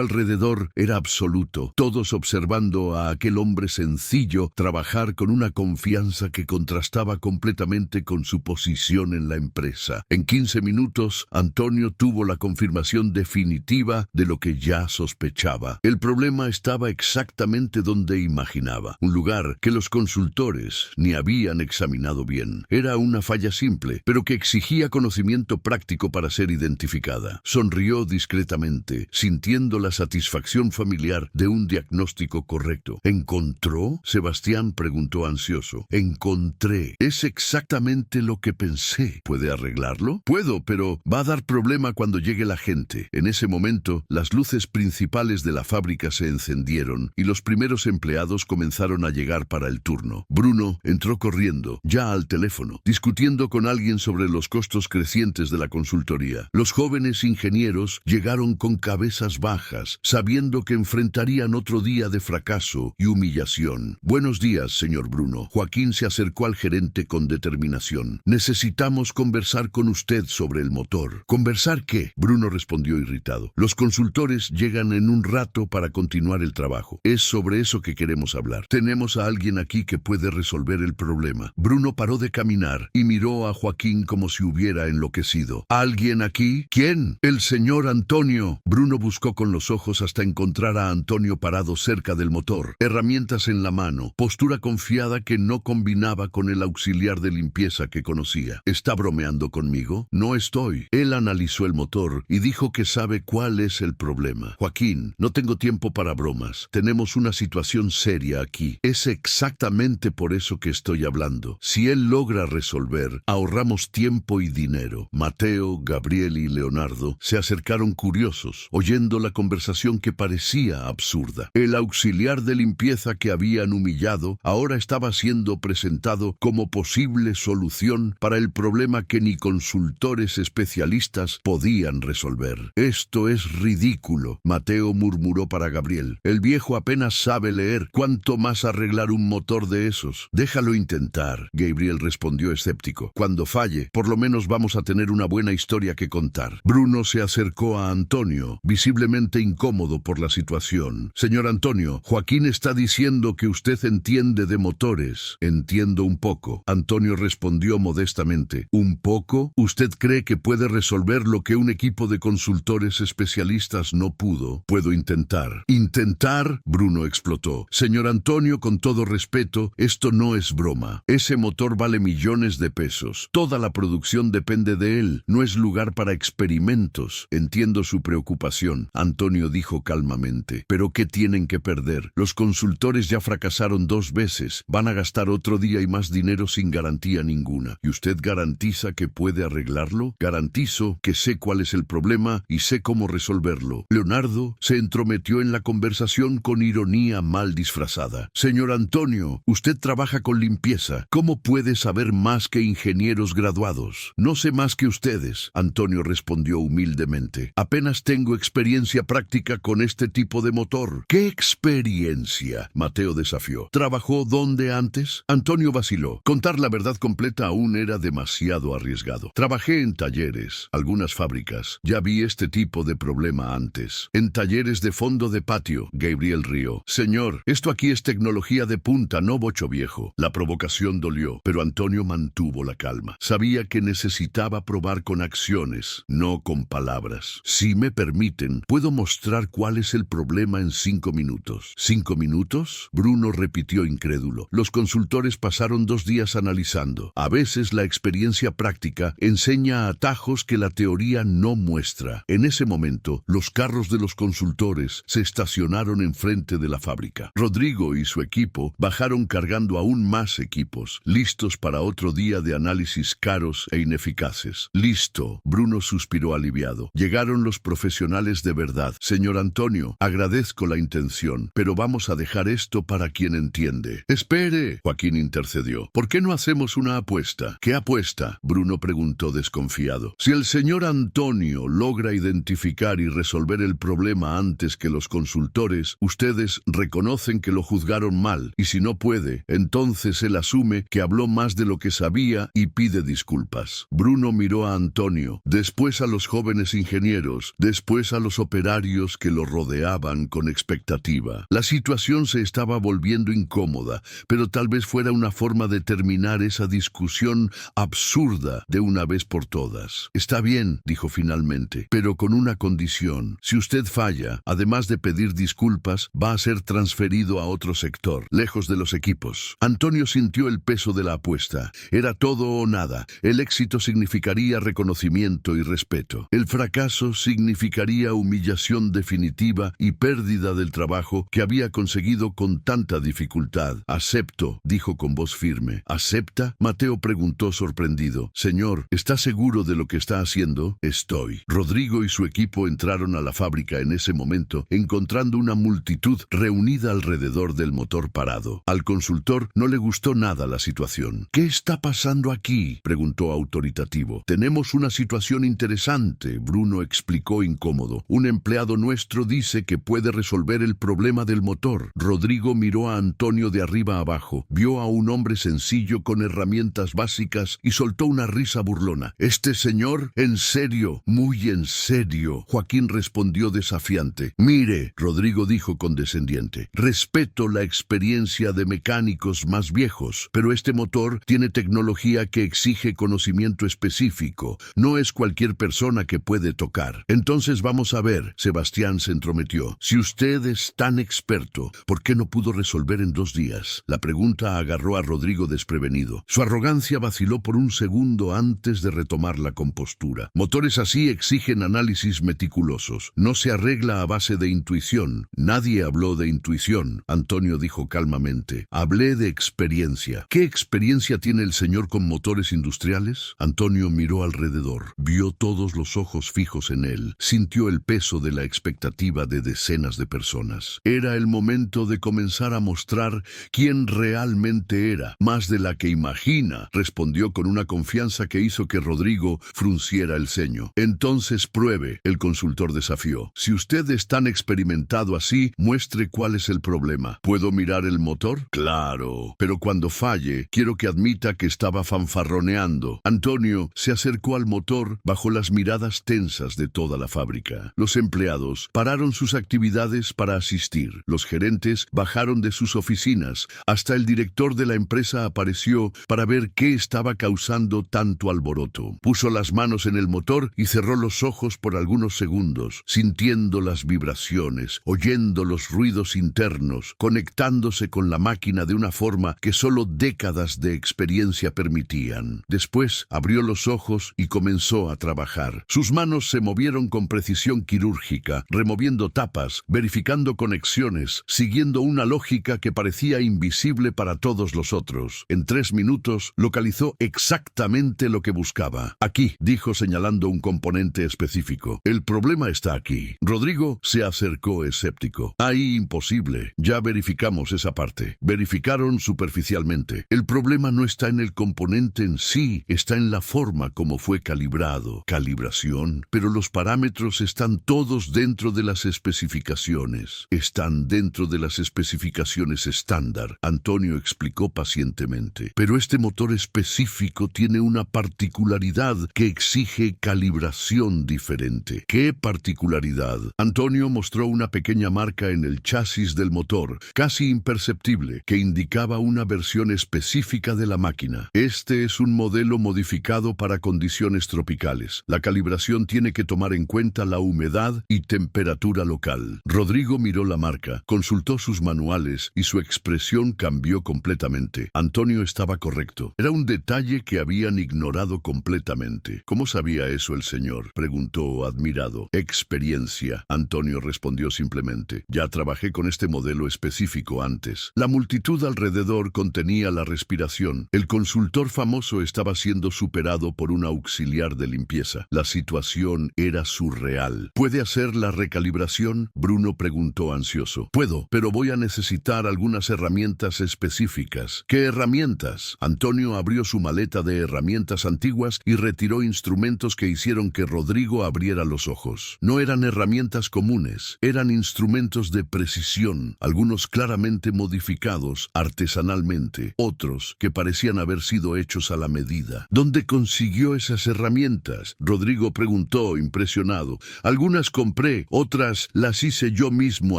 alrededor era absoluto, todos observando a aquel hombre sencillo trabajar con una confianza que contrastaba completamente con su posición en la empresa. En 15 minutos, Antonio tuvo la confirmación definitiva de lo que ya sospechaba. El problema estaba exactamente donde imaginaba, un lugar que los consultores ni habían examinado bien. Era una falla simple, pero que exigía conocimiento práctico para ser identificada. Sonrió discretamente, sintiendo la satisfacción familiar de un diagnóstico correcto. ¿Encontró? Sebastián preguntó ansioso. Encontré. Es exactamente lo que pensé. ¿Puede arreglarlo? Puedo, pero va a dar problema cuando llegue la gente. En ese momento, las luces principales de la fábrica se encendieron y los primeros empleados comenzaron a llegar para el turno. Bruno entró corriendo, ya al teléfono, discutiendo con alguien sobre los costos crecientes de la consultoría. Los jóvenes ingenieros llegaron con cabezas bajas, sabiendo que enfrentarían otro día de fracaso y humillación. Buenos días, señor Bruno. Joaquín se acercó al gerente con determinación. Necesitamos conversar con usted sobre el motor. ¿Conversar qué? Bruno respondió irritado. Los consultores llegan en un rato para continuar el trabajo. Es sobre eso que queremos hablar. Tenemos a alguien aquí que puede resolver el problema. Bruno paró de caminar y miró a Joaquín como si hubiera enloquecido. ¿Alguien aquí? ¿Quién? El señor Antonio. Bruno buscó con los ojos hasta encontrar a Antonio parado cerca del motor, herramientas en la mano, postura confiada que no combinaba con el auxiliar de limpieza que conocía. ¿Está bromeando conmigo? No estoy. Él analizó el motor y dijo que sabe cuál es el problema. Joaquín, no tengo tiempo para bromas. Tenemos una situación seria aquí. Es exactamente por eso que estoy hablando. Si él logra resolver, ahorramos tiempo y dinero. Mateo, Gabriel y Leonardo se acercaron curiosos, oyendo la conversación que parecía absurda. El auxiliar de limpieza que habían humillado ahora estaba siendo presentado como posible solución para el problema que ni consultores especialistas podían resolver. Esto es ridículo, Mateo murmuró para Gabriel. El viejo apenas sabe leer, ¿cuánto más arreglar un motor de esos? Déjalo intentar, Gabriel respondió escéptico. Cuando falle, por lo menos vamos a tener una buena historia que contar. Bruno se acercó a Antonio, visiblemente incómodo por la situación. Señor Antonio, Joaquín está diciendo que usted entiende de motores. Entiendo un poco. Antonio respondió modestamente. ¿Un poco? ¿Usted cree que puede resolver lo que un equipo de consultores especialistas no pudo? Puedo intentar. ¿Intentar? Bruno explotó. Señor Antonio, con todo respeto, esto no es broma. Ese motor vale millones de pesos. Toda la producción depende de él. No es lugar para experimentos. Entiendo su preocupación, Antonio dijo calmamente. ¿Pero qué tienen que perder? Los consultores ya fracasaron 2 veces. Van a gastar otro día y más dinero sin garantía ninguna. ¿Y usted garantiza que puede arreglarlo? Garantizo que sé cuál es el problema y sé cómo resolverlo. Leonardo se entrometió en la conversación con ironía mal disfrazada. Señor Antonio, usted trabaja con limpieza. ¿Cómo puede saber más que ingeniero ingenieros graduados. No sé más que ustedes, Antonio respondió humildemente. Apenas tengo experiencia práctica con este tipo de motor. ¿Qué experiencia?, Mateo desafió. ¿Trabajó dónde antes? Antonio vaciló. Contar la verdad completa aún era demasiado arriesgado. Trabajé en talleres, algunas fábricas. Ya vi este tipo de problema antes. En talleres de fondo de patio, Gabriel rió. Señor, esto aquí es tecnología de punta, no bocho viejo. La provocación dolió, pero Antonio mantuvo la calma. Sabía que necesitaba probar con acciones, no con palabras. Si me permiten, puedo mostrar cuál es el problema en 5 minutos. ¿5 minutos? Bruno repitió incrédulo. Los consultores pasaron 2 días analizando. A veces la experiencia práctica enseña atajos que la teoría no muestra. En ese momento, los carros de los consultores se estacionaron enfrente de la fábrica. Rodrigo y su equipo bajaron cargando aún más equipos, listos para otro día de análisis caros e ineficaces. Listo, Bruno suspiró aliviado. Llegaron los profesionales de verdad. Señor Antonio, agradezco la intención, pero vamos a dejar esto para quien entiende. Espere, Joaquín intercedió. ¿Por qué no hacemos una apuesta? ¿Qué apuesta?, Bruno preguntó desconfiado. Si el señor Antonio logra identificar y resolver el problema antes que los consultores, ustedes reconocen que lo juzgaron mal, y si no puede, entonces él asume que habló más de lo que sabía y pide disculpas. Bruno miró a Antonio, después a los jóvenes ingenieros, después a los operarios que lo rodeaban con expectativa. La situación se estaba volviendo incómoda, pero tal vez fuera una forma de terminar esa discusión absurda de una vez por todas. Está bien, dijo finalmente, pero con una condición. Si usted falla, además de pedir disculpas, va a ser transferido a otro sector, lejos de los equipos. Antonio sintió el peso de la apuesta. Era todo o nada. El éxito significaría reconocimiento y respeto. El fracaso significaría humillación definitiva y pérdida del trabajo que había conseguido con tanta dificultad. Acepto, dijo con voz firme. ¿Acepta?, Mateo preguntó sorprendido. Señor, ¿está seguro de lo que está haciendo? Estoy. Rodrigo y su equipo entraron a la fábrica en ese momento, encontrando una multitud reunida alrededor del motor parado. Al consultor no le gustó nada la situación. ¿Qué está pasando aquí?, preguntó autoritativo. Tenemos una situación interesante, Bruno explicó incómodo. Un empleado nuestro dice que puede resolver el problema del motor. Rodrigo miró a Antonio de arriba abajo, vio a un hombre sencillo con herramientas básicas y soltó una risa burlona. ¿Este señor? ¿En serio? Muy en serio, Joaquín respondió desafiante. Mire, Rodrigo dijo condescendiente, respeto la experiencia de mecánicos más viejos, pero este motor tiene tecnología que exige conocimiento específico. No es cualquier persona que puede tocar. Entonces vamos a ver, Sebastián se entrometió. Si usted es tan experto, ¿por qué no pudo resolver en 2 días? La pregunta agarró a Rodrigo desprevenido. Su arrogancia vaciló por un segundo antes de retomar la compostura. Motores así exigen análisis meticulosos. No se arregla a base de intuición. Nadie habló de intuición, Antonio dijo calmamente. Hablé de experiencia. ¿Qué experiencia tiene el señor con motores industriales? Antonio miró alrededor. Vio todos los ojos fijos en él. Sintió el peso de la expectativa de decenas de personas. Era el momento de comenzar a mostrar quién realmente era, más de la que imagina, respondió con una confianza que hizo que Rodrigo frunciera el ceño. Entonces pruebe, el consultor desafió. Si usted es tan experimentado así, muestre cuál es el problema. ¿Puedo mirar el motor? Claro, pero cuando falle, quiero que admita que estaba fanfarroneando. Antonio se acercó al motor bajo las miradas tensas de toda la fábrica. Los empleados pararon sus actividades para asistir. Los gerentes bajaron de sus oficinas. Hasta el director de la empresa apareció para ver qué estaba causando tanto alboroto. Puso las manos en el motor y cerró los ojos por algunos segundos, sintiendo las vibraciones, oyendo los ruidos internos, conectándose con la máquina de una forma que solo décadas de experiencia permitían. Después abrió los ojos y comenzó a trabajar. Sus manos se movieron con precisión quirúrgica, removiendo tapas, verificando conexiones, siguiendo una lógica que parecía invisible para todos los otros. En 3 minutos localizó exactamente lo que buscaba. Aquí, dijo señalando un componente específico. El problema está aquí. Rodrigo se acercó escéptico. Ahí imposible. Ya verificamos esa parte. Verificaron superficialmente. El problema no está en el componente componente en sí está en la forma como fue calibrado. Calibración, pero los parámetros están todos dentro de las especificaciones. Están dentro de las especificaciones estándar, Antonio explicó pacientemente. Pero este motor específico tiene una particularidad que exige calibración diferente. ¿Qué particularidad? Antonio mostró una pequeña marca en el chasis del motor, casi imperceptible, que indicaba una versión específica de la máquina. Este es un modelo modificado para condiciones tropicales. La calibración tiene que tomar en cuenta la humedad y temperatura local. Rodrigo miró la marca, consultó sus manuales y su expresión cambió completamente. Antonio estaba correcto. Era un detalle que habían ignorado completamente. ¿Cómo sabía eso el señor?, preguntó admirado. Experiencia, Antonio respondió simplemente. Ya trabajé con este modelo específico antes. La multitud alrededor contenía la respiración. El consultor famoso estaba siendo superado por un auxiliar de limpieza. La situación era surreal. ¿Puede hacer la recalibración?, Bruno preguntó ansioso. Puedo, pero voy a necesitar algunas herramientas específicas. ¿Qué herramientas? Antonio abrió su maleta de herramientas antiguas y retiró instrumentos que hicieron que Rodrigo abriera los ojos. No eran herramientas comunes, eran instrumentos de precisión, algunos claramente modificados artesanalmente, otros que parecían haber sido hechos a la medida. ¿Dónde consiguió esas herramientas?, Rodrigo preguntó, impresionado. Algunas compré, otras las hice yo mismo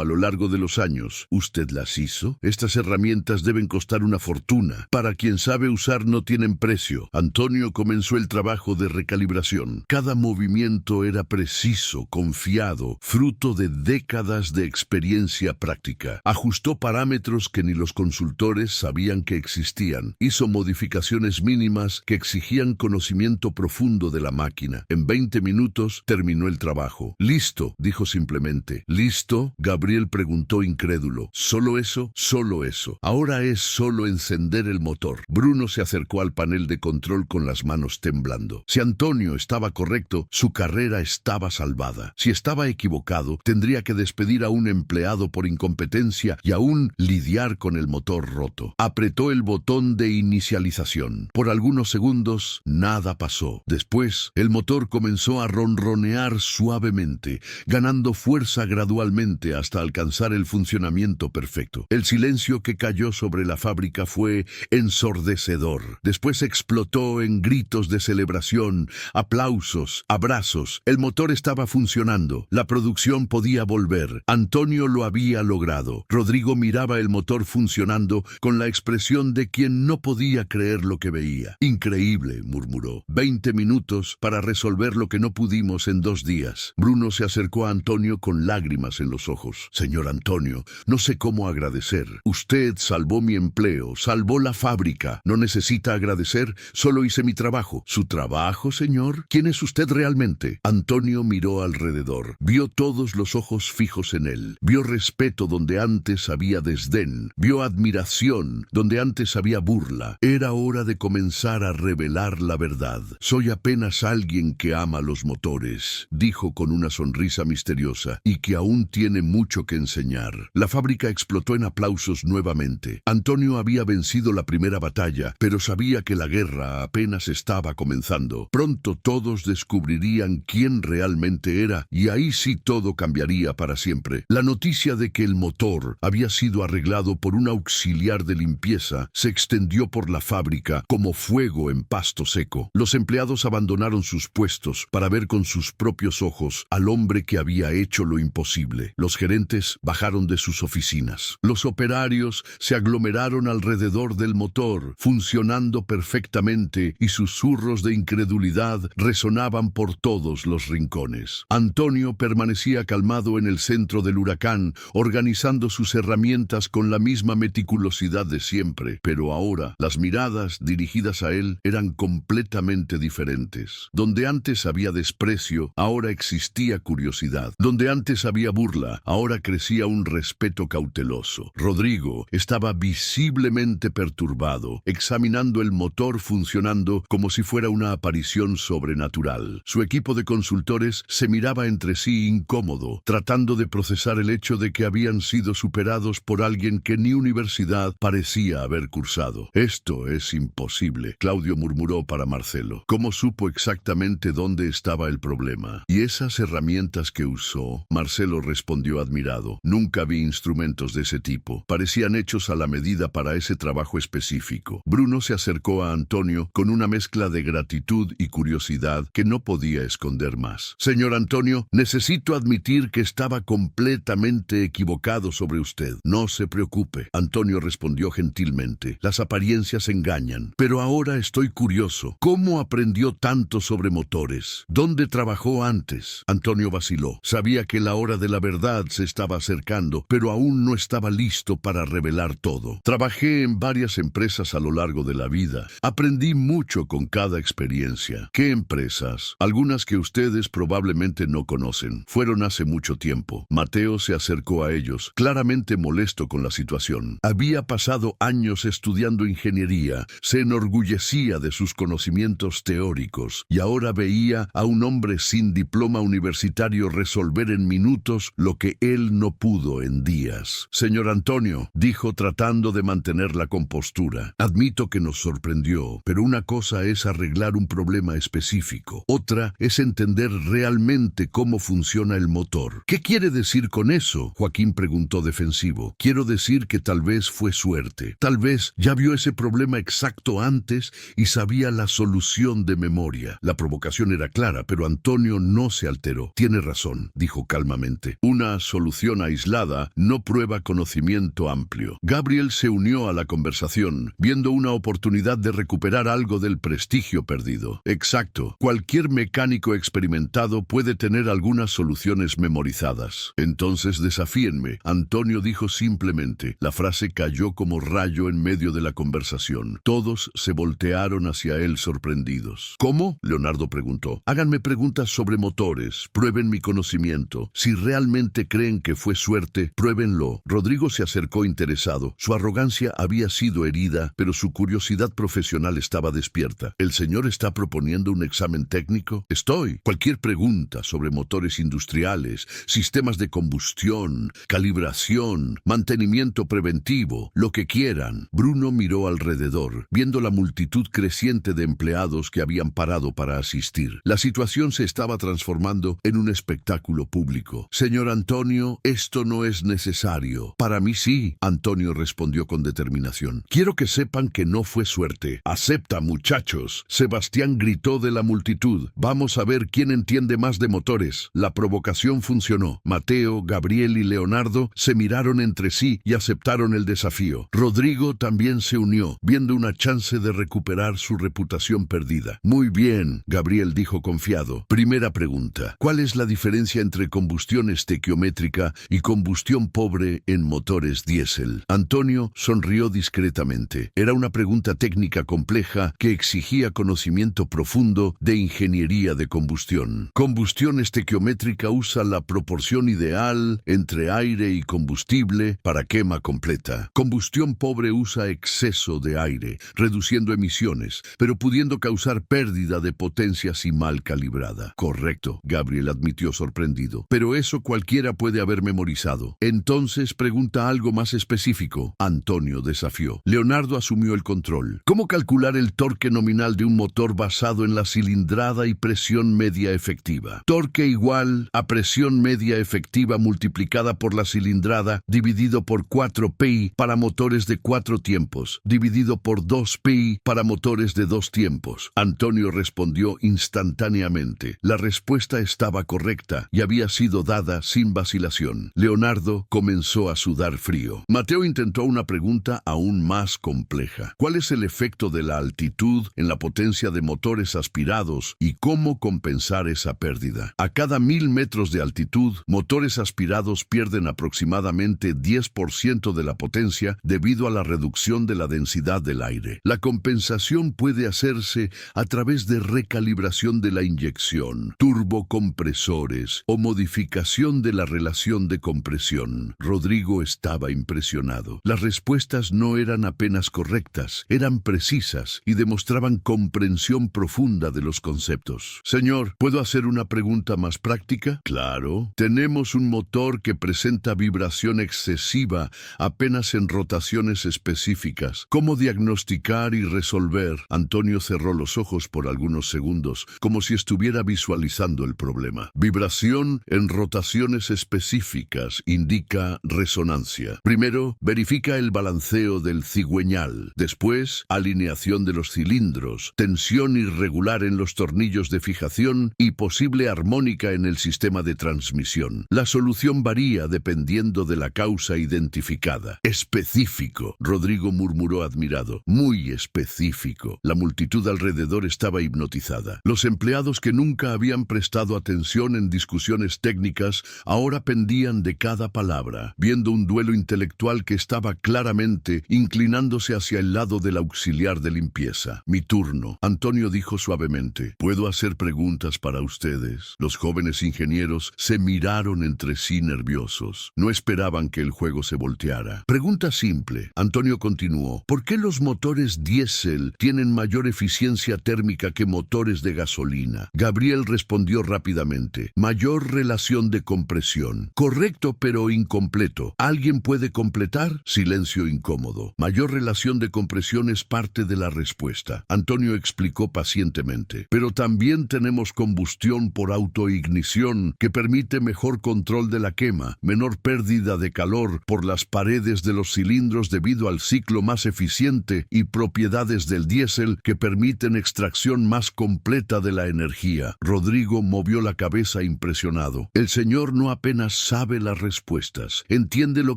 a lo largo de los años. ¿Usted las hizo? Estas herramientas deben costar una fortuna. Para quien sabe usar no tienen precio. Antonio comenzó el trabajo de recalibración. Cada movimiento era preciso, confiado, fruto de décadas de experiencia práctica. Ajustó parámetros que ni los consultores sabían que existían. Hizo modificaciones mínimas que exigían conocimiento profundo de la máquina. En 20 minutos terminó el trabajo. «Listo», dijo simplemente. «¿Listo?», Gabriel preguntó incrédulo. «¿Solo eso?». «Solo eso. Ahora es solo encender el motor». Bruno se acercó al panel de control con las manos temblando. Si Antonio estaba correcto, su carrera estaba salvada. Si estaba equivocado, tendría que despedir a un empleado por incompetencia y aún lidiar con el motor roto. Apretó el botón de inicialización. Por algunos segundos, nada pasó. Después, el motor comenzó a ronronear suavemente, ganando fuerza gradualmente hasta alcanzar el funcionamiento perfecto. El silencio que cayó sobre la fábrica fue ensordecedor. Después explotó en gritos de celebración, aplausos, abrazos. El motor estaba funcionando. La producción podía volver. Antonio lo había logrado. Rodrigo miraba el motor funcionando con la expresión de quien no podía creer lo que veía. «Increíble», murmuró. 20 minutos para resolver lo que no pudimos en 2 días. Bruno se acercó a Antonio con lágrimas en los ojos. «Señor Antonio, no sé cómo agradecer. Usted salvó mi empleo, salvó la fábrica. No necesita agradecer, solo hice mi trabajo». «¿Su trabajo, señor? ¿Quién es usted realmente?». Antonio miró alrededor. Vio todos los ojos fijos en él. Vio respeto donde antes había desdén. Vio admiración donde antes había burla. Era hora de comenzar a revelar la verdad. «Soy apenas alguien que ama los motores», dijo con una sonrisa misteriosa, «y que aún tiene mucho que enseñar». La fábrica explotó en aplausos nuevamente. Antonio había vencido la primera batalla, pero sabía que la guerra apenas estaba comenzando. Pronto todos descubrirían quién realmente era, y ahí sí todo cambiaría para siempre. La noticia de que el motor había sido arreglado por un auxiliar de limpieza se extendió por la fábrica como fuego en pasto seco. Los empleados abandonaron sus puestos para ver con sus propios ojos al hombre que había hecho lo imposible. Los gerentes bajaron de sus oficinas. Los operarios se aglomeraron alrededor del motor, funcionando perfectamente, y susurros de incredulidad resonaban por todos los rincones. Antonio permanecía calmado en el centro del huracán, organizando sus herramientas con la misma meticulosidad de siempre, pero ahora las miradas dirigidas a él eran completamente diferentes. Donde antes había desprecio, ahora existía curiosidad. Donde antes había burla, ahora crecía un respeto cauteloso. Rodrigo estaba visiblemente perturbado, examinando el motor funcionando como si fuera una aparición sobrenatural. Su equipo de consultores se miraba entre sí incómodo, tratando de procesar el hecho de que habían sido superados por alguien que ni universidad parecía haber cursado. «Esto es imposible», imposible, Claudio murmuró para Marcelo. ¿Cómo supo exactamente dónde estaba el problema? ¿Y esas herramientas que usó? Marcelo respondió admirado. Nunca vi instrumentos de ese tipo. Parecían hechos a la medida para ese trabajo específico. Bruno se acercó a Antonio con una mezcla de gratitud y curiosidad que no podía esconder más. Señor Antonio, necesito admitir que estaba completamente equivocado sobre usted. No se preocupe. Antonio respondió gentilmente. Las apariencias engañan. Pero ahora estoy curioso. ¿Cómo aprendió tanto sobre motores? ¿Dónde trabajó antes? Antonio vaciló. Sabía que la hora de la verdad se estaba acercando, pero aún no estaba listo para revelar todo. Trabajé en varias empresas a lo largo de la vida. Aprendí mucho con cada experiencia. ¿Qué empresas? Algunas que ustedes probablemente no conocen. Fueron hace mucho tiempo. Mateo se acercó a ellos, claramente molesto con la situación. Había pasado años estudiando ingeniería, se enorgullecía de sus conocimientos teóricos y ahora veía a un hombre sin diploma universitario resolver en minutos lo que él no pudo en días. Señor Antonio, dijo tratando de mantener la compostura, admito que nos sorprendió, pero una cosa es arreglar un problema específico. Otra es entender realmente cómo funciona el motor. ¿Qué quiere decir con eso? Joaquín preguntó defensivo. Quiero decir que tal vez fue suerte. Tal vez ya vio ese problema exacto antes y sabía la solución de memoria. La provocación era clara, pero Antonio no se alteró. Tiene razón, dijo calmamente. Una solución aislada no prueba conocimiento amplio. Gabriel se unió a la conversación, viendo una oportunidad de recuperar algo del prestigio perdido. Exacto. Cualquier mecánico experimentado puede tener algunas soluciones memorizadas. Entonces desafíenme. Antonio dijo simplemente. La frase cayó como rayo en medio de la conversación. Todos se voltearon hacia él sorprendidos. ¿Cómo? Leonardo preguntó. Háganme preguntas sobre motores. Prueben mi conocimiento. Si realmente creen que fue suerte, pruébenlo. Rodrigo se acercó interesado. Su arrogancia había sido herida, pero su curiosidad profesional estaba despierta. ¿El señor está proponiendo un examen técnico? Estoy. Cualquier pregunta sobre motores industriales, sistemas de combustión, calibración, mantenimiento preventivo, lo que quieran. Bruno miró alrededor, viendo la multitud creciente de empleados que habían parado para asistir. La situación se estaba transformando en un espectáculo público. Señor Antonio, esto no es necesario. Para mí sí, Antonio respondió con determinación. Quiero que sepan que no fue suerte. Acepta, muchachos. Sebastián gritó de la multitud. Vamos a ver quién entiende más de motores. La provocación funcionó. Mateo, Gabriel y Leonardo se miraron entre sí y aceptaron el desafío. Rodrigo también se unió, viendo una chance de recuperar su reputación perdida. Muy bien, Gabriel dijo confiado. Primera pregunta. ¿Cuál es la diferencia entre combustión estequiométrica y combustión pobre en motores diésel? Antonio sonrió discretamente. Era una pregunta técnica compleja que exigía conocimiento profundo de ingeniería de combustión. Combustión estequiométrica usa la proporción ideal entre aire y combustible para quema completa. Combustión pobre usa exceso de aire, reduciendo emisiones, pero pudiendo causar pérdida de potencia si mal calibrada. Correcto, Gabriel admitió sorprendido. Pero eso cualquiera puede haber memorizado. Entonces pregunta algo más específico. Antonio desafió. Leonardo asumió el control. ¿Cómo calcular el torque nominal de un motor basado en la cilindrada y presión media efectiva? Torque igual a presión media efectiva multiplicada por la cilindrada dividido por 4pi para motores de 4 tiempos, dividido por 2pi para motores de 2 tiempos. Antonio respondió instantáneamente. La respuesta estaba correcta y había sido dada sin vacilación. Leonardo comenzó a sudar frío. Mateo intentó una pregunta aún más compleja. ¿Cuál es el efecto de la altitud en la potencia de motores aspirados y cómo compensar esa pérdida? A cada 1000 metros de altitud, motores aspirados pierden aproximadamente 10% de la potencia debido a la reducción de la densidad del aire. La compensación puede hacerse a través de recalibración de la inyección, turbocompresores o modificación de la relación de compresión. Rodrigo estaba impresionado. Las respuestas no eran apenas correctas, eran precisas y demostraban comprensión profunda de los conceptos. Señor, ¿puedo hacer una pregunta más práctica? Claro. Tenemos un motor que presenta vibración excesiva apenas en rotaciones específicas. ¿Cómo diagnosticar calcular y resolver. Antonio cerró los ojos por algunos segundos, como si estuviera visualizando el problema. Vibración en rotaciones específicas indica resonancia. Primero, verifica el balanceo del cigüeñal. Después, alineación de los cilindros, tensión irregular en los tornillos de fijación y posible armónica en el sistema de transmisión. La solución varía dependiendo de la causa identificada. Específico, Rodrigo murmuró admirado. Muy específico. La multitud alrededor estaba hipnotizada. Los empleados que nunca habían prestado atención en discusiones técnicas ahora pendían de cada palabra, viendo un duelo intelectual que estaba claramente inclinándose hacia el lado del auxiliar de limpieza. Mi turno, Antonio dijo suavemente. ¿Puedo hacer preguntas para ustedes? Los jóvenes ingenieros se miraron entre sí nerviosos. No esperaban que el juego se volteara. Pregunta simple. Antonio continuó. ¿Por qué los motores diésel tienen mayor eficiencia térmica que motores de gasolina? Gabriel respondió rápidamente. Mayor relación de compresión. Correcto, pero incompleto. ¿Alguien puede completar? Silencio incómodo. Mayor relación de compresión es parte de la respuesta. Antonio explicó pacientemente. Pero también tenemos combustión por autoignición que permite mejor control de la quema, menor pérdida de calor por las paredes de los cilindros debido al ciclo más eficiente y propiedades del diésel que permiten extracción más completa de la energía. Rodrigo movió la cabeza impresionado. El señor no apenas sabe las respuestas, entiende lo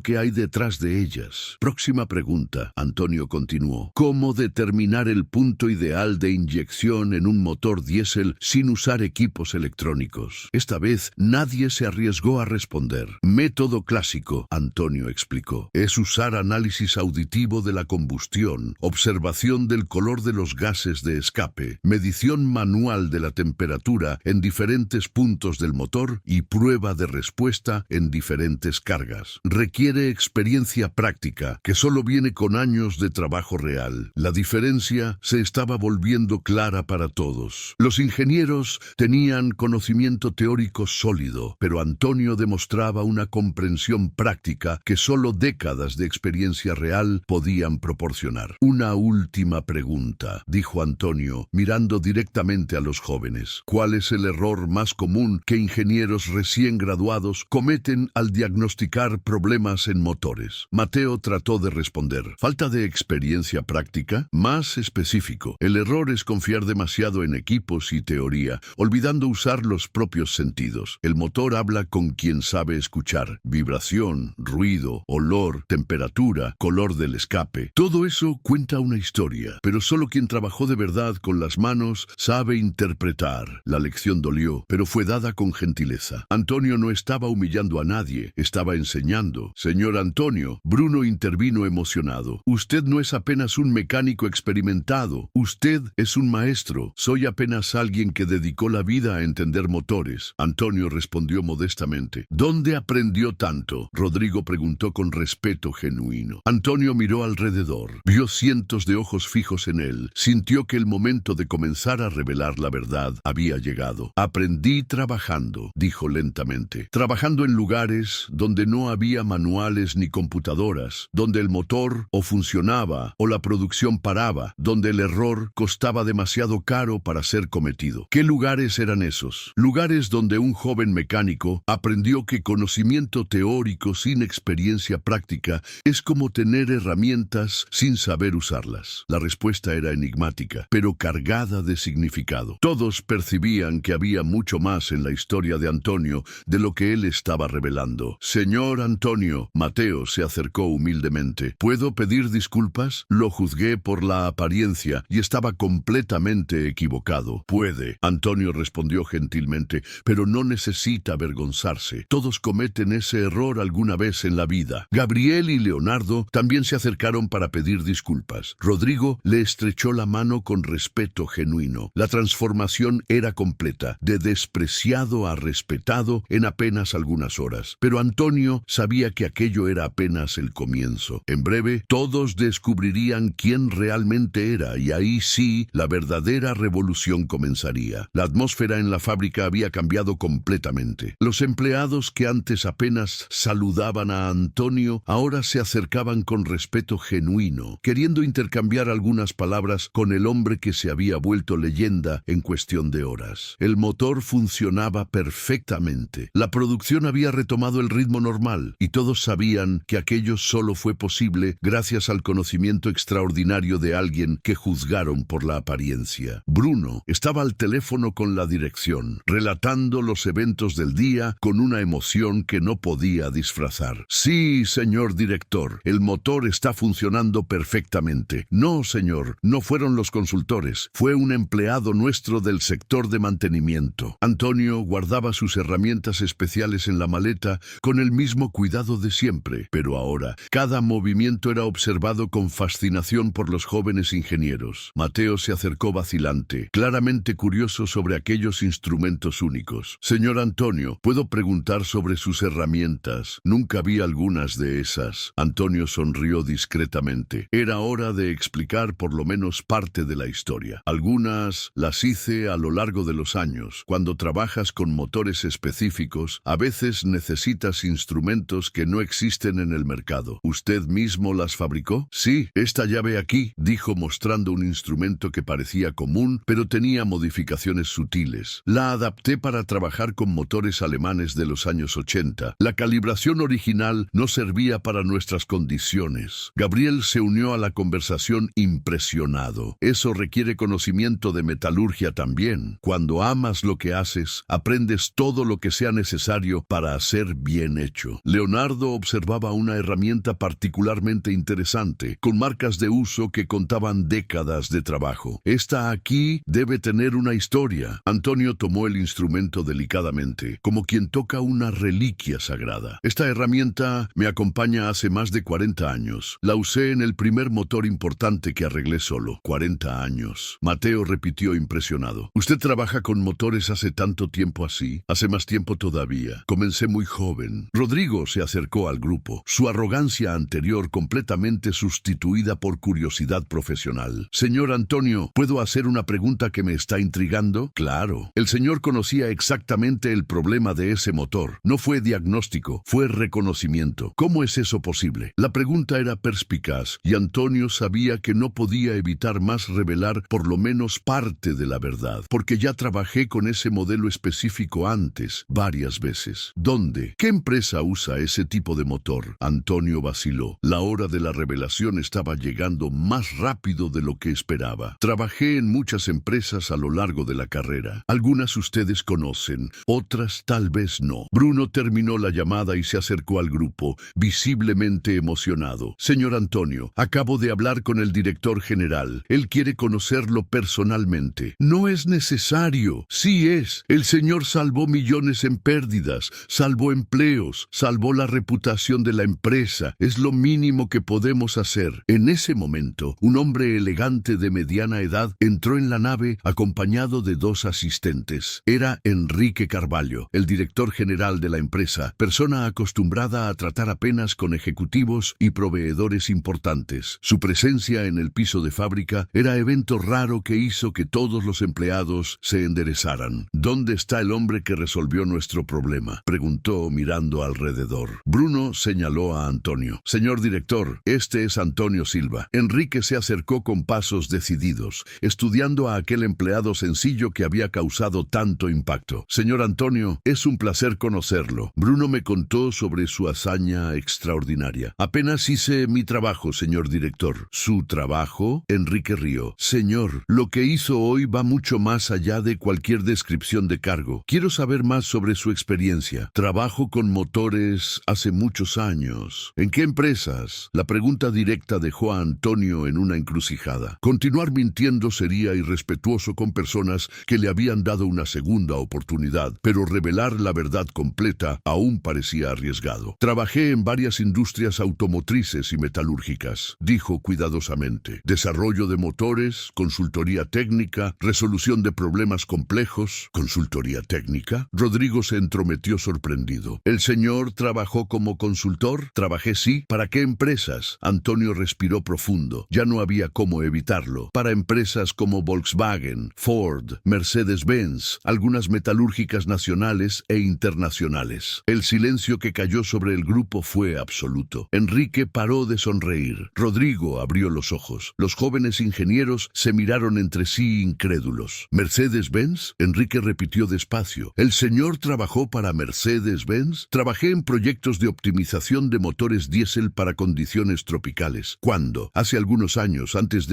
que hay detrás de ellas. Próxima pregunta, Antonio continuó. ¿Cómo determinar el punto ideal de inyección en un motor diésel sin usar equipos electrónicos? Esta vez nadie se arriesgó a responder. Método clásico, Antonio explicó, es usar análisis auditivo de la combustión, observación del color de los gases de escape, medición manual de la temperatura en diferentes puntos del motor y prueba de respuesta en diferentes cargas. Requiere experiencia práctica que solo viene con años de trabajo real. La diferencia se estaba volviendo clara para todos. Los ingenieros tenían conocimiento teórico sólido, pero Antonio demostraba una comprensión práctica que solo décadas de experiencia real podían proporcionar. Una última pregunta, dijo Antonio, mirando directamente a los jóvenes. ¿Cuál es el error más común que ingenieros recién graduados cometen al diagnosticar problemas en motores? Mateo trató de responder. ¿Falta de experiencia práctica? Más específico, el error es confiar demasiado en equipos y teoría, olvidando usar los propios sentidos. El motor habla con quien sabe escuchar. Vibración, ruido, olor, temperatura, color del escape. Todo eso cuenta una historia, pero solo quien trabajó de verdad con las manos sabe interpretar. La lección dolió, pero fue dada con gentileza. Antonio no estaba humillando a nadie, estaba enseñando. Señor Antonio, Bruno intervino emocionado. Usted no es apenas un mecánico experimentado, usted es un maestro. Soy apenas alguien que dedicó la vida a entender motores. Antonio respondió modestamente. ¿Dónde aprendió tanto? Rodrigo preguntó con respeto genuino. Antonio miró alrededor, vio cientos de ojos fijos en él, sintió que el momento de comenzar a revelar la verdad había llegado. Aprendí trabajando, dijo lentamente. Trabajando en lugares donde no había manuales ni computadoras, donde el motor o funcionaba o la producción paraba, donde el error costaba demasiado caro para ser cometido. ¿Qué lugares eran esos? Lugares donde un joven mecánico aprendió que conocimiento teórico sin experiencia práctica es como tener herramientas sin saber usarlas. La respuesta era enigmática, pero cargada de significado. Todos percibían que había mucho más en la historia de Antonio de lo que él estaba revelando. Señor Antonio, Mateo se acercó humildemente. ¿Puedo pedir disculpas? Lo juzgué por la apariencia y estaba completamente equivocado. Puede, Antonio respondió gentilmente, pero no necesita avergonzarse. Todos cometen ese error alguna vez en la vida. Gabriel y Leonardo también se acercaron para pedir disculpas. Rodrigo le estrechó la mano con respeto genuino. La transformación era completa, de despreciado a respetado en apenas algunas horas. Pero Antonio sabía que aquello era apenas el comienzo. En breve, todos descubrirían quién realmente era y ahí sí, la verdadera revolución comenzaría. La atmósfera en la fábrica había cambiado completamente. Los empleados que antes apenas saludaban a Antonio ahora se acercaban con respeto genuino, queriendo intercambiar intercambiar algunas palabras con el hombre que se había vuelto leyenda en cuestión de horas. El motor funcionaba perfectamente. La producción había retomado el ritmo normal y todos sabían que aquello solo fue posible gracias al conocimiento extraordinario de alguien que juzgaron por la apariencia. Bruno estaba al teléfono con la dirección, relatando los eventos del día con una emoción que no podía disfrazar. Sí, señor director, el motor está funcionando perfectamente. No, señor, no fueron los consultores, fue un empleado nuestro del sector de mantenimiento. Antonio guardaba sus herramientas especiales en la maleta con el mismo cuidado de siempre, pero ahora cada movimiento era observado con fascinación por los jóvenes ingenieros. Mateo se acercó vacilante, claramente curioso sobre aquellos instrumentos únicos. Señor Antonio, ¿puedo preguntar sobre sus herramientas? Nunca vi algunas de esas. Antonio sonrió discretamente. Era hora de explicar por lo menos parte de la historia. Algunas las hice a lo largo de los años. Cuando trabajas con motores específicos, a veces necesitas instrumentos que no existen en el mercado. ¿Usted mismo las fabricó? Sí, esta llave aquí, dijo mostrando un instrumento que parecía común, pero tenía modificaciones sutiles. La adapté para trabajar con motores alemanes de los años 80. La calibración original no servía para nuestras condiciones. Gabriel se unió a la conversación impresionado. Eso requiere conocimiento de metalurgia también. Cuando amas lo que haces, aprendes todo lo que sea necesario para hacer bien hecho. Leonardo observaba una herramienta particularmente interesante, con marcas de uso que contaban décadas de trabajo. Esta aquí debe tener una historia. Antonio tomó el instrumento delicadamente, como quien toca una reliquia sagrada. Esta herramienta me acompaña hace más de 40 años. La usé en el primer motor importante que arreglé solo. 40 años. Mateo repitió impresionado. ¿Usted trabaja con motores hace tanto tiempo así? Hace más tiempo todavía. Comencé muy joven. Rodrigo se acercó al grupo, su arrogancia anterior completamente sustituida por curiosidad profesional. Señor Antonio, ¿puedo hacer una pregunta que me está intrigando? Claro. El señor conocía exactamente el problema de ese motor. No fue diagnóstico, fue reconocimiento. ¿Cómo es eso posible? La pregunta era perspicaz y Antonio sabía que no podía evitar más revelar por lo menos parte de la verdad, porque ya trabajé con ese modelo específico antes, varias veces. ¿Dónde? ¿Qué empresa usa ese tipo de motor? Antonio vaciló. La hora de la revelación estaba llegando más rápido de lo que esperaba. Trabajé en muchas empresas a lo largo de la carrera. Algunas ustedes conocen, otras tal vez no. Bruno terminó la llamada y se acercó al grupo, visiblemente emocionado. Señor Antonio, acabo de hablar con el director general. Él quiere conocerlo personalmente. No es necesario. Sí es. El señor salvó millones en pérdidas, salvó empleos, salvó la reputación de la empresa. Es lo mínimo que podemos hacer. En ese momento, un hombre elegante de mediana edad entró en la nave acompañado de dos asistentes. Era Enrique Carvalho, el director general de la empresa, persona acostumbrada a tratar apenas con ejecutivos y proveedores importantes. Su presencia en el piso de fábrica era evento raro que hizo que todos los empleados se enderezaran. ¿Dónde está el hombre que resolvió nuestro problema?, preguntó mirando alrededor. Bruno señaló a Antonio. Señor director, este es Antonio Silva. Enrique se acercó con pasos decididos, estudiando a aquel empleado sencillo que había causado tanto impacto. Señor Antonio, es un placer conocerlo. Bruno me contó sobre su hazaña extraordinaria. Apenas hice mi trabajo, señor director. ¿Su trabajo? Enrique rió. Señor, lo que hizo hoy va mucho más allá de cualquier descripción de cargo. Quiero saber más sobre su experiencia. Trabajo con motores hace muchos años. ¿En qué empresas? La pregunta directa dejó a Antonio en una encrucijada. Continuar mintiendo sería irrespetuoso con personas que le habían dado una segunda oportunidad, pero revelar la verdad completa aún parecía arriesgado. Trabajé en varias industrias automotrices y metalúrgicas, dijo cuidadosamente. Desarrollo de motores, consultoría técnica, resolución de problemas complejos. ¿Consultoría técnica? Rodrigo se entrometió sorprendido. ¿El señor trabajó como consultor? Trabajé, sí. ¿Para qué empresas? Antonio respiró profundo. Ya no había cómo evitarlo. Para empresas como Volkswagen, Ford, Mercedes-Benz, algunas metalúrgicas nacionales e internacionales. El silencio que cayó sobre el grupo fue absoluto. Enrique paró de sonreír. Rodrigo abrió abrió los ojos. Los jóvenes ingenieros se miraron entre sí incrédulos. ¿Mercedes-Benz? Enrique repitió despacio. ¿El señor trabajó para Mercedes-Benz? Trabajé en proyectos de optimización de motores diésel para condiciones tropicales. ¿Cuándo? Hace algunos años, antes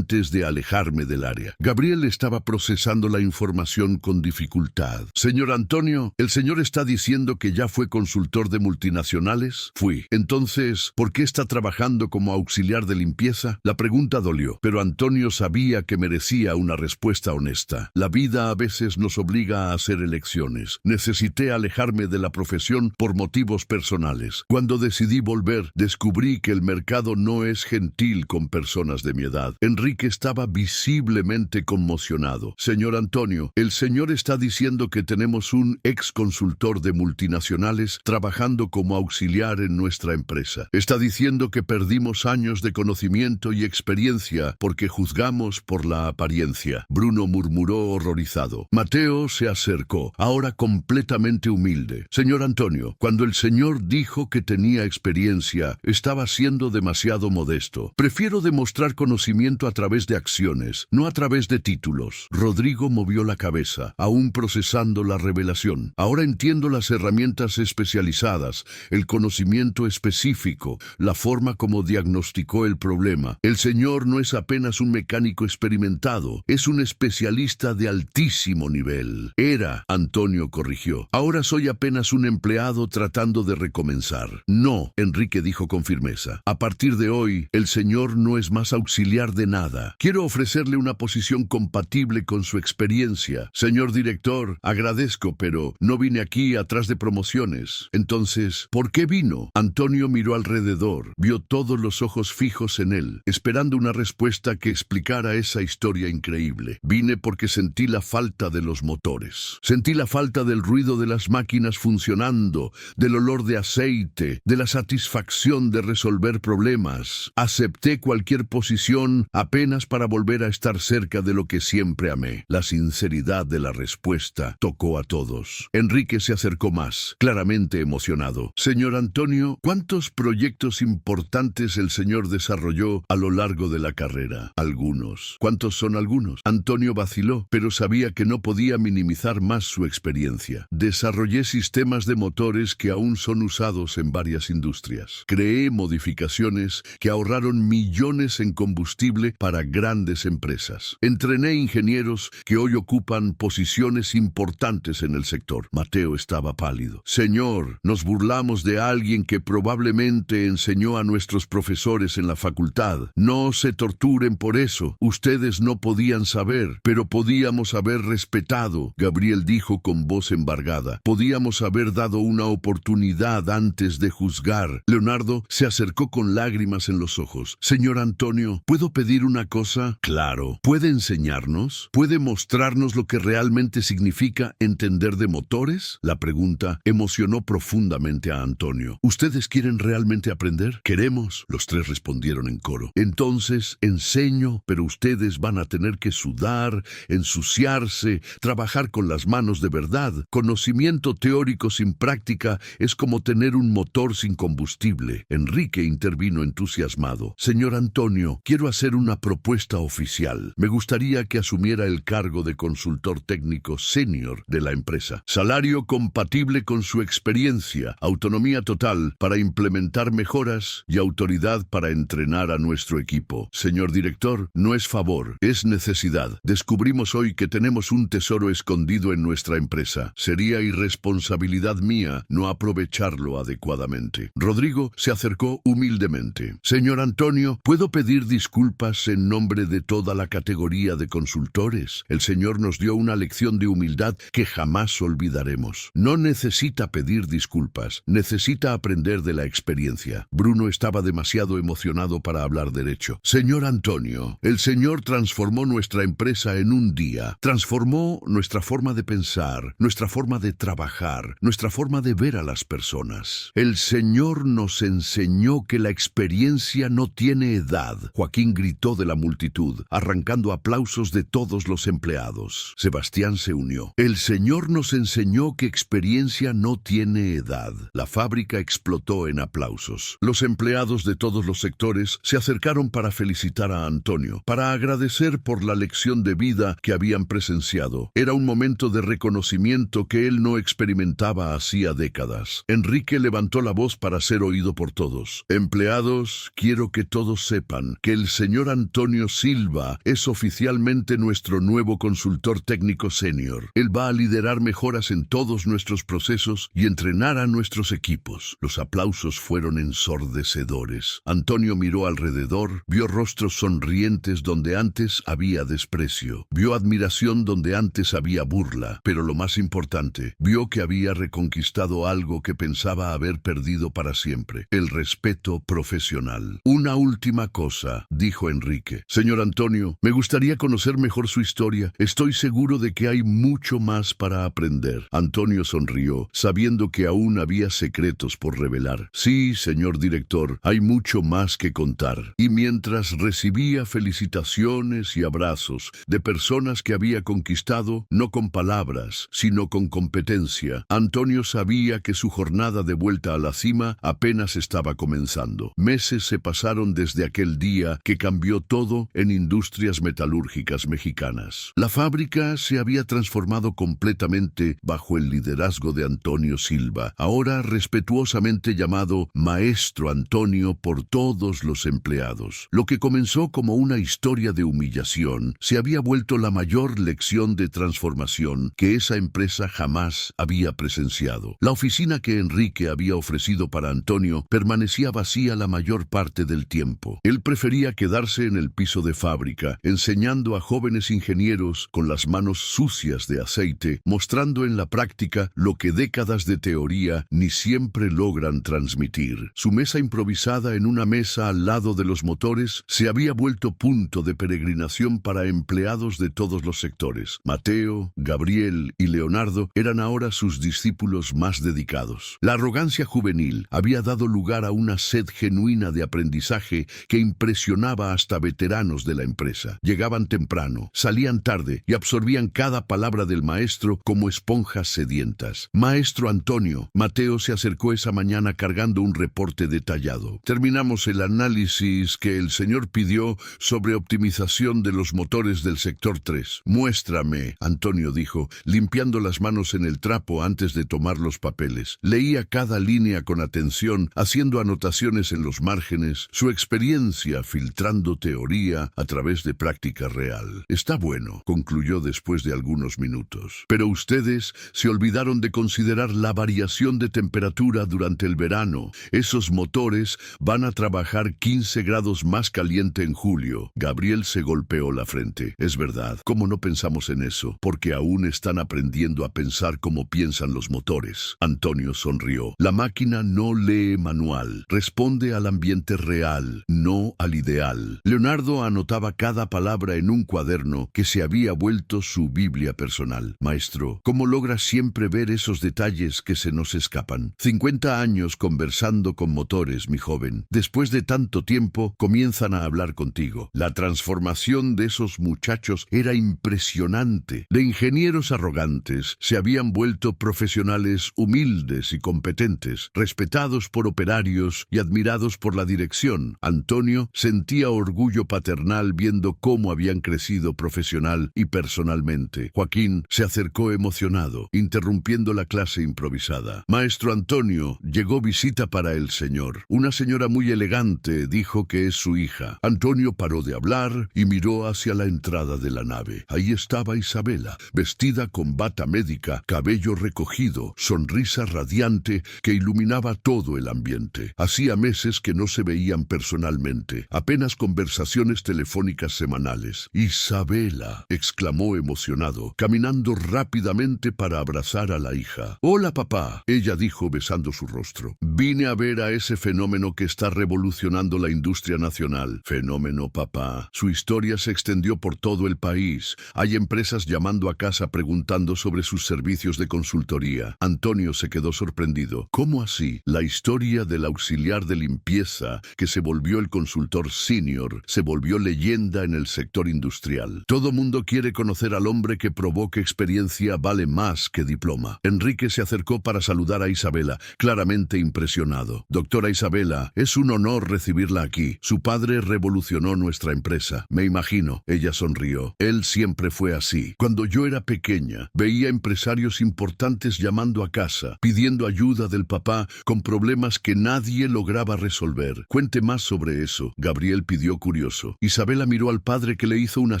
de alejarme del área. Gabriel estaba procesando la información con dificultad. Señor Antonio, ¿el señor está diciendo que ya fue consultor de multinacionales? Fui. Entonces, ¿por qué está trabajando como auxiliar de limpieza? La pregunta dolió, pero Antonio sabía que merecía una respuesta honesta. La vida a veces nos obliga a hacer elecciones. Necesité alejarme de la profesión por motivos personales. Cuando decidí volver, descubrí que el mercado no es gentil con personas de mi edad. Enrique estaba visiblemente conmocionado. Señor Antonio, el señor está diciendo que tenemos un ex consultor de multinacionales trabajando como auxiliar en nuestra empresa. Está diciendo que perdimos años de conocimiento y experiencia porque juzgamos por la apariencia. Bruno murmuró horrorizado. Mateo se acercó, ahora completamente humilde. Señor Antonio, cuando el señor dijo que tenía experiencia, estaba siendo demasiado modesto. Prefiero demostrar conocimiento a través de acciones, no a través de títulos. Rodrigo movió la cabeza, aún procesando la revelación. Ahora entiendo las herramientas especializadas, el conocimiento específico, la forma como diagnosticó el problema. El señor no es apenas un mecánico experimentado, es un especialista de altísimo nivel. Era, Antonio corrigió. Ahora soy apenas un empleado tratando de recomenzar. No, Enrique dijo con firmeza. A partir de hoy, el señor no es más auxiliar de nada. Quiero ofrecerle una posición compatible con su experiencia. Señor director, agradezco, pero no vine aquí atrás de promociones. Entonces, ¿por qué vino? Antonio miró alrededor, vio todos los ojos fijos en él, esperando una respuesta que explicara esa historia increíble. Vine porque sentí la falta de los motores. Sentí la falta del ruido de las máquinas funcionando, del olor de aceite, de la satisfacción de resolver problemas. Acepté cualquier posición apenas para volver a estar cerca de lo que siempre amé. La sinceridad de la respuesta tocó a todos. Enrique se acercó más, claramente emocionado. Señor Antonio, ¿cuántos proyectos importantes el señor desarrolló a lo largo de la carrera? Algunos. ¿Cuántos son algunos? Antonio vaciló, pero sabía que no podía minimizar más su experiencia. Desarrollé sistemas de motores que aún son usados en varias industrias. Creé modificaciones que ahorraron millones en combustible para grandes empresas. Entrené ingenieros que hoy ocupan posiciones importantes en el sector. Mateo estaba pálido. Señor, nos burlamos de alguien que probablemente enseñó a nuestros profesores en la facultad. No se torturen por eso. Ustedes no podían saber, pero podíamos haber respetado, Gabriel dijo con voz embargada. Podíamos haber dado una oportunidad antes de juzgar. Leonardo se acercó con lágrimas en los ojos. Señor Antonio, ¿puedo pedir una cosa? Claro. ¿Puede enseñarnos? ¿Puede mostrarnos lo que realmente significa entender de motores? La pregunta emocionó profundamente a Antonio. ¿Ustedes quieren realmente aprender? Queremos. Los tres respondieron en coro. Entonces, enseño, pero ustedes van a tener que sudar, ensuciarse, trabajar con las manos de verdad. Conocimiento teórico sin práctica es como tener un motor sin combustible. Enrique intervino entusiasmado. Señor Antonio, quiero hacer una propuesta oficial. Me gustaría que asumiera el cargo de consultor técnico senior de la empresa. Salario compatible con su experiencia, autonomía total para implementar mejoras y autoridad para entrenar a nuestro equipo. Señor director, no es favor, es necesidad. Descubrimos hoy que tenemos un tesoro escondido en nuestra empresa. Sería irresponsabilidad mía no aprovecharlo adecuadamente. Rodrigo se acercó humildemente. Señor Antonio, ¿puedo pedir disculpas en nombre de toda la categoría de consultores? El señor nos dio una lección de humildad que jamás olvidaremos. No necesita pedir disculpas, necesita aprender de la experiencia. Bruno estaba demasiado emocionado para hablar derecho. Señor Antonio, el señor transformó nuestra empresa en un día. Transformó nuestra forma de pensar, nuestra forma de trabajar, nuestra forma de ver a las personas. El señor nos enseñó que la experiencia no tiene edad. Joaquín gritó de la multitud, arrancando aplausos de todos los empleados. Sebastián se unió. El señor nos enseñó que experiencia no tiene edad. La fábrica explotó en aplausos. Los empleados de todos los sectores se acercaron para felicitar a Antonio, para agradecer por la lección de vida que habían presenciado. Era un momento de reconocimiento que él no experimentaba hacía décadas. Enrique levantó la voz para ser oído por todos. Empleados, quiero que todos sepan que el señor Antonio Silva es oficialmente nuestro nuevo consultor técnico senior. Él va a liderar mejoras en todos nuestros procesos y entrenar a nuestros equipos. Los aplausos fueron ensordecedores. Antonio miró alrededor, vio rostros sonrientes donde antes había desprecio, vio admiración donde antes había burla, pero lo más importante, vio que había reconquistado algo que pensaba haber perdido para siempre: el respeto profesional. Una última cosa, dijo Enrique. Señor Antonio, me gustaría conocer mejor su historia. Estoy seguro de que hay mucho más para aprender. Antonio sonrió, sabiendo que aún había secretos por revelar. Sí, señor director, hay mucho más que contar. Y mientras recibía felicitaciones y abrazos de personas que había conquistado, no con palabras, sino con competencia, Antonio sabía que su jornada de vuelta a la cima apenas estaba comenzando. Meses se pasaron desde aquel día que cambió todo en Industrias Metalúrgicas Mexicanas. La fábrica se había transformado completamente bajo el liderazgo de Antonio Silva, ahora respetuosamente llamado Maestro Antonio por todos los empleados. Lo que comenzó como una historia de humillación se había vuelto la mayor lección de transformación que esa empresa jamás había presenciado. La oficina que Enrique había ofrecido para Antonio permanecía vacía la mayor parte del tiempo. Él prefería quedarse en el piso de fábrica, enseñando a jóvenes ingenieros con las manos sucias de aceite, mostrando en la práctica lo que décadas de teoría ni siempre logran transmitir. Su mesa improvisada en una mesa al lado de los motores se había vuelto punto de peregrinación para empleados de todos los sectores. Mateo, Gabriel y Leonardo eran ahora sus discípulos más dedicados. La arrogancia juvenil había dado lugar a una sed genuina de aprendizaje que impresionaba hasta veteranos de la empresa. Llegaban temprano, salían tarde y absorbían cada palabra del maestro como esponjas sedientas. Maestro Antonio, Mateo se acercó esa mañana cargando un reporte detallado. Terminamos el análisis que el señor pidió sobre optimización de los motores del sector 3. Muéstrame, Antonio dijo, limpiando las manos en el trapo antes de tomar los papeles. Leía cada línea con atención, haciendo anotaciones en los márgenes, su experiencia filtrando teoría a través de práctica real. Está bueno, concluyó después de algunos minutos. Pero ustedes se olvidaron de considerar la variación de temperatura durante el verano. Esos motores van a trabajar 15 grados más caliente en julio. Gabriel se golpeó la frente. Es verdad, ¿cómo no pensamos en eso? Porque aún están aprendiendo a pensar como piensan los motores. Antonio sonrió. La máquina no lee manual, responde al ambiente real, no al ideal. Leonardo anotaba cada palabra en un cuaderno que se había vuelto su Biblia personal. Maestro, ¿cómo logra siempre ver esos detalles que se nos escapan? 50 años conversando con motores, mi joven. Después de tanto tiempo, comienzan a hablar contigo. La transformación de esos muchachos era impresionante. De ingenieros arrogantes se habían vuelto profesionales humildes y competentes, respetados por operarios y admirados por la dirección. Antonio sentía orgullo paternal viendo cómo habían crecido profesional y personalmente. Joaquín se acercó emocionado, interrumpiendo la clase improvisada. Maestro Antonio, llegó visita para el señor. Una señora muy elegante dijo que es su hija. Antonio paró de hablar y miró hacia la entrada de la nave. Ahí estaba Isabela, vestida con bata médica, cabello recogido, sonrisa radiante que iluminaba todo el ambiente. Hacía meses que no se veían personalmente, apenas conversaciones telefónicas semanales. Isabela, exclamó emocionado, caminando rápidamente para abrazar a la hija. Hola, papá, ella dijo besando su rostro. Vine a ver a ese fenómeno que está revolucionando la industria nacional. Fenómeno, papá. Su historia se extendió por todo el país. Hay empresas llamando a casa preguntando sobre sus servicios de consultoría. Antonio se quedó sorprendido. ¿Cómo así? La historia del auxiliar de limpieza que se volvió el consultor senior se volvió leyenda en el sector industrial. Todo mundo quiere conocer al hombre que probó que experiencia vale más que diploma. Enrique se acercó para saludar a Isabela, claramente impresionado. Doctora Isabela, es un honor recibirla aquí. Su padre revolucionó nuestra empresa. Me imagino. Ella sonrió. Él siempre fue así. Cuando yo era pequeña, veía empresarios importantes llamando a casa, pidiendo ayuda del papá con problemas que nadie lograba resolver. Cuente más sobre eso, Gabriel pidió curioso. Isabela miró al padre, que le hizo una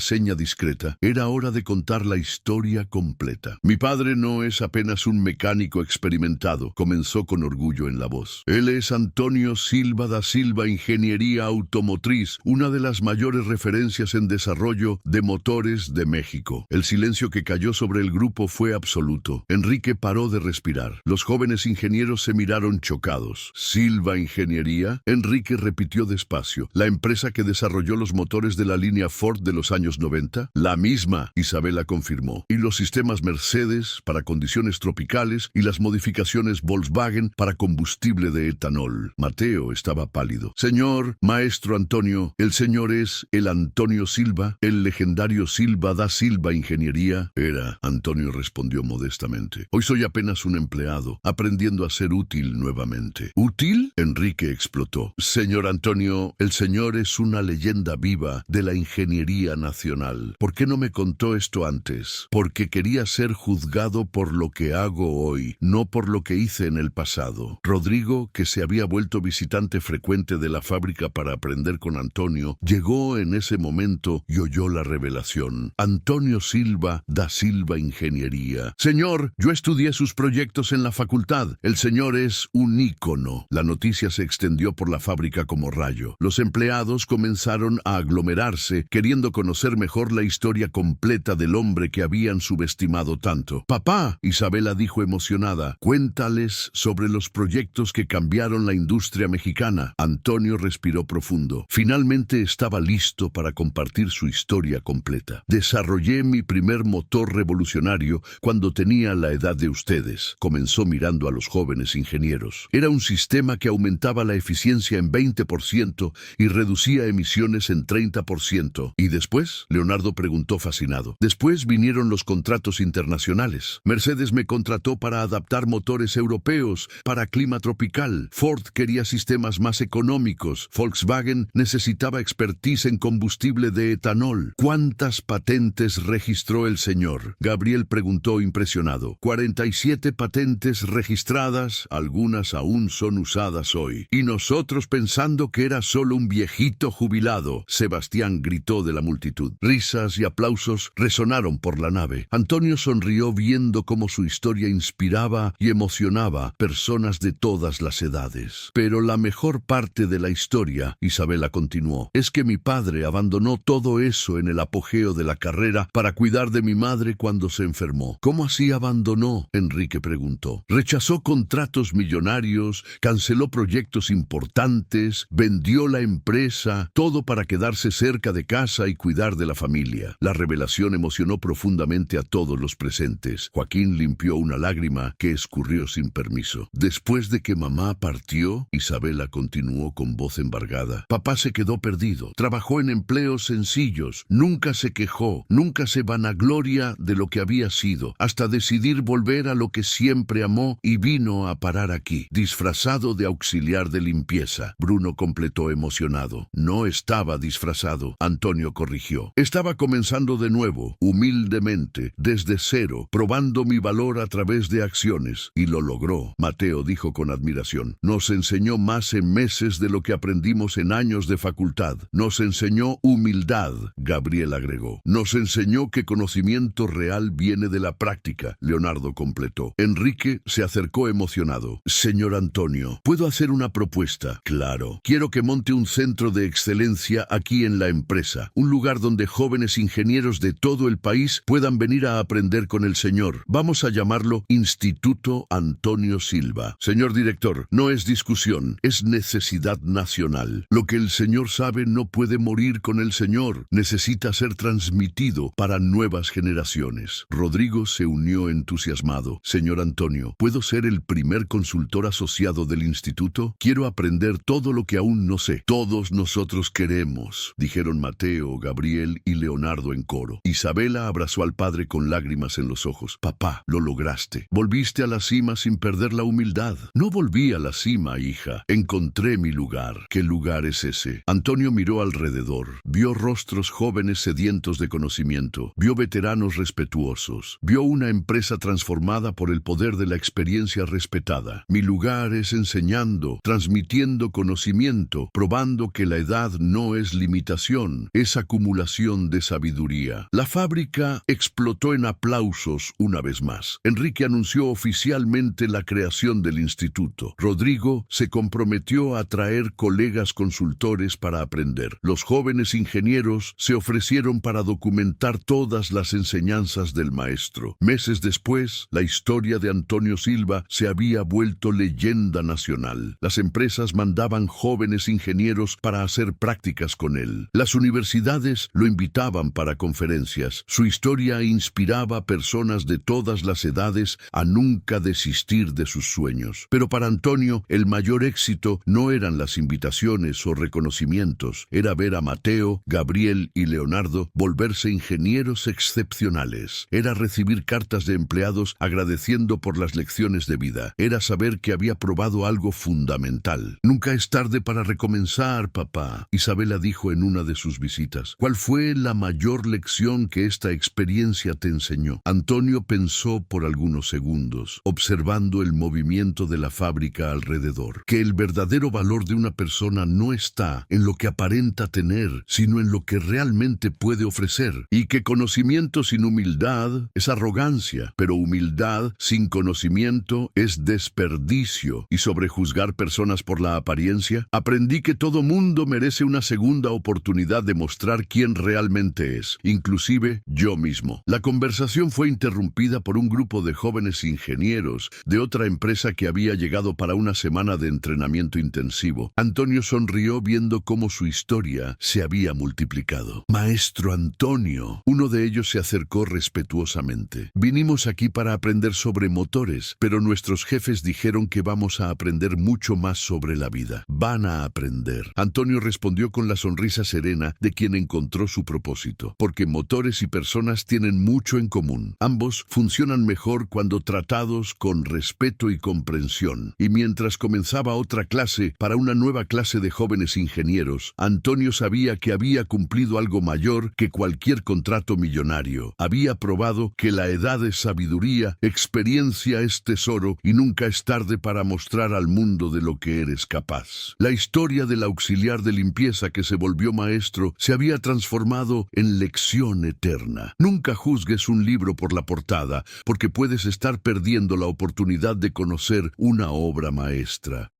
seña discreta. Era hora de contar la historia completa. Mi padre no es apenas un mecánico experimentado, comenzó con orgullo en la voz. Él es Antonio Silva da Silva, Ingeniería Automotriz, una de las mayores referencias en desarrollo de motores de México. El silencio que cayó sobre el grupo fue absoluto. Enrique paró de respirar. Los jóvenes ingenieros se miraron chocados. ¿Silva Ingeniería? Enrique repitió despacio. ¿La empresa que desarrolló los motores de la línea Ford de los años 90? La misma, Isabela confirmó. Y los sistemas Mercedes para condiciones tropicales y las modificaciones Volkswagen para combustible de etanol. Mateo estaba pálido. Señor, maestro Antonio, ¿el señor es el Antonio Silva, el legendario Silva da Silva Ingeniería? Era, Antonio respondió modestamente. Hoy soy apenas un empleado, aprendiendo a ser útil nuevamente. ¿Útil? Enrique explotó. Señor Antonio, el señor es una leyenda viva de la ingeniería nacional. ¿Por qué no me contó esto antes? Porque quería ser juzgado por lo que hago hoy, no por lo que hice en el pasado. Rodrigo, que se había vuelto visitante frecuente de la fábrica para aprender con Antonio, llegó en ese momento y oyó la revelación. Antonio Silva da Silva Ingeniería. Señor, yo estudié sus proyectos en la facultad. El señor es un ícono. La noticia se extendió por la fábrica como rayo. Los empleados comenzaron a aglomerarse, queriendo conocer mejor la historia completa del hombre que habían subestimado tanto. Papá, Isabela dijo emocionada, cuéntales sobre los proyectos que cambiaron la industria mexicana. Antonio respiró profundo. Finalmente estaba listo para compartir su historia completa. Desarrollé mi primer motor revolucionario cuando tenía la edad de ustedes. Comenzó mirando a los jóvenes ingenieros. Era un sistema que aumentaba la eficiencia en 20% y reducía emisiones en 30%. ¿Y después? Leonardo preguntó fascinado. Después vinieron los contratos internacionales. Mercedes me contrató para adaptar motores europeos para clima tropical. Ford quería sistemas más económicos. Volkswagen necesitaba expertise en combustible de etanol. ¿Cuántas patentes registró el señor? Gabriel preguntó impresionado. 47 patentes registradas, algunas aún son usadas hoy. Y nosotros pensando que era solo un viejito jubilado. Sebastián gritó de la multitud. Risas y aplausos resonaron por la nave. Antonio sonrió viendo cómo su historia inspiraba y emocionaba personas de todas las edades. Pero la mejor parte de la historia, Isabela continuó, es que mi padre abandonó todo eso en el apogeo de la carrera para cuidar de mi madre cuando se enfermó. ¿Cómo así abandonó? Enrique preguntó. Rechazó contratos millonarios, canceló proyectos importantes, vendió la empresa, todo para quedarse cerca de casa y cuidar de la familia. La revelación emocionó profundamente a todos los presentes. Joaquín limpió una lágrima que escurrió sin permiso. Después de que mamá partió, Isabela continuó con voz embargada. Papá se quedó perdido. Trabajó en empleos sencillos. Nunca se quejó. Nunca se vanagloria de lo que había sido, hasta decidir volver a lo que siempre amó y vino a parar aquí, disfrazado de auxiliar de limpieza. Bruno completó emocionado. No estaba disfrazado, Antonio corrigió. Estaba comenzando de nuevo, humildemente, desde cero, probando mi valor a través de acciones. Y lo logró, Mateo dijo con admiración. Nos enseñó más en meses de lo que aprendimos en años de facultad. Nos enseñó humildad, Gabriel agregó. Nos enseñó que conocimiento real viene de la práctica, Leonardo completó. Enrique se acercó emocionado. Señor Antonio, ¿puedo hacer una propuesta? Claro. Quiero que monte un centro de excelencia aquí en la empresa, un lugar donde jóvenes ingenieros de todo el país puedan venir a aprender con el señor. Vamos a llamarlo Instituto Antonio Silva. Señor director, no es discusión, es necesidad nacional. Lo que el señor sabe no puede morir con el señor, necesita ser transmitido para nuevas generaciones. Rodrigo se unió entusiasmado. Señor Antonio, ¿puedo ser el primer consultor asociado del instituto? Quiero aprender todo lo que aún no sé. Todos nosotros queremos, dijeron Mateo, Gabriel y Leonardo en coro. Isabela abrazó al padre con lágrimas en los ojos. Papá, lo lograste. Volviste a la cima sin perder la humildad. No volví a la cima, hija. Encontré mi lugar. ¿Qué lugar es ese? Antonio miró alrededor. Vio rostros jóvenes sedientos de conocimiento. Vio veteranos respetuosos. Vio una empresa transformada por el poder de la experiencia respetada. Mi lugar es enseñando, transmitiendo conocimiento, probando que la edad no es limitación, es acumulación de sabiduría. La fábrica explotó en aplausos una vez más. Enrique anunció oficialmente la creación del instituto. Rodrigo se comprometió a traer colegas consultores para aprender. Los jóvenes ingenieros se ofrecieron para documentar todas las enseñanzas del maestro. Meses después, la historia de Antonio Silva se había vuelto leyenda nacional. Las empresas mandaban jóvenes ingenieros para hacer prácticas con él. Las universidades lo invitaban para conferencias. Su historia inspiraba a personas de todas las edades a nunca desistir de sus sueños. Pero para Antonio, el mayor éxito no eran las invitaciones o reconocimientos, era ver a Mateo, Gabriel y Leonardo volverse ingenieros excepcionales. Era recibir cartas de empleados agradeciendo por las lecciones de vida. Era saber que había probado algo fundamental. Nunca es tarde para recomenzar, papá, Isabela dijo en una de sus visitas. ¿Cuál fue la mayor lección que esta experiencia te enseñó? Antonio pensó por algunos segundos, observando el movimiento de la fábrica alrededor. Que el verdadero valor de una persona no está en lo que aparenta tener, sino en lo que realmente puede ofrecer. Y que conocimiento sin humildad es arrogancia, pero humildad sin conocimiento es desperdicio. Y sobre juzgar personas por la apariencia, aprendí que todo mundo merece una segunda oportunidad de mostrar quién realmente es, inclusive yo mismo. La conversación fue interrumpida por un grupo de jóvenes ingenieros de otra empresa que había llegado para una semana de entrenamiento intensivo. Antonio sonrió viendo cómo su historia se había multiplicado. Maestro Antonio, uno de ellos se acercó respetuosamente. Vinimos aquí para aprender sobre motores, pero nuestros jefes dijeron que vamos a aprender mucho más sobre la vida. Van a aprender. Antonio respondió con la sonrisa serena de quien encontró su propósito, porque motores y personas tienen mucho en común. Ambos funcionan mejor cuando tratados con respeto y comprensión. Y mientras comenzaba otra clase para una nueva clase de jóvenes ingenieros, Antonio sabía que había cumplido algo mayor que cualquier contrato millonario. Había probado que la edad es sabiduría, experiencia es tesoro y nunca es tarde para mostrar al mundo de lo que eres capaz. La historia del auxiliar de limpieza que se volvió maestro se había transformado en lección eterna. Nunca juzgues un libro por la portada, porque puedes estar perdiendo la oportunidad de conocer una obra maestra.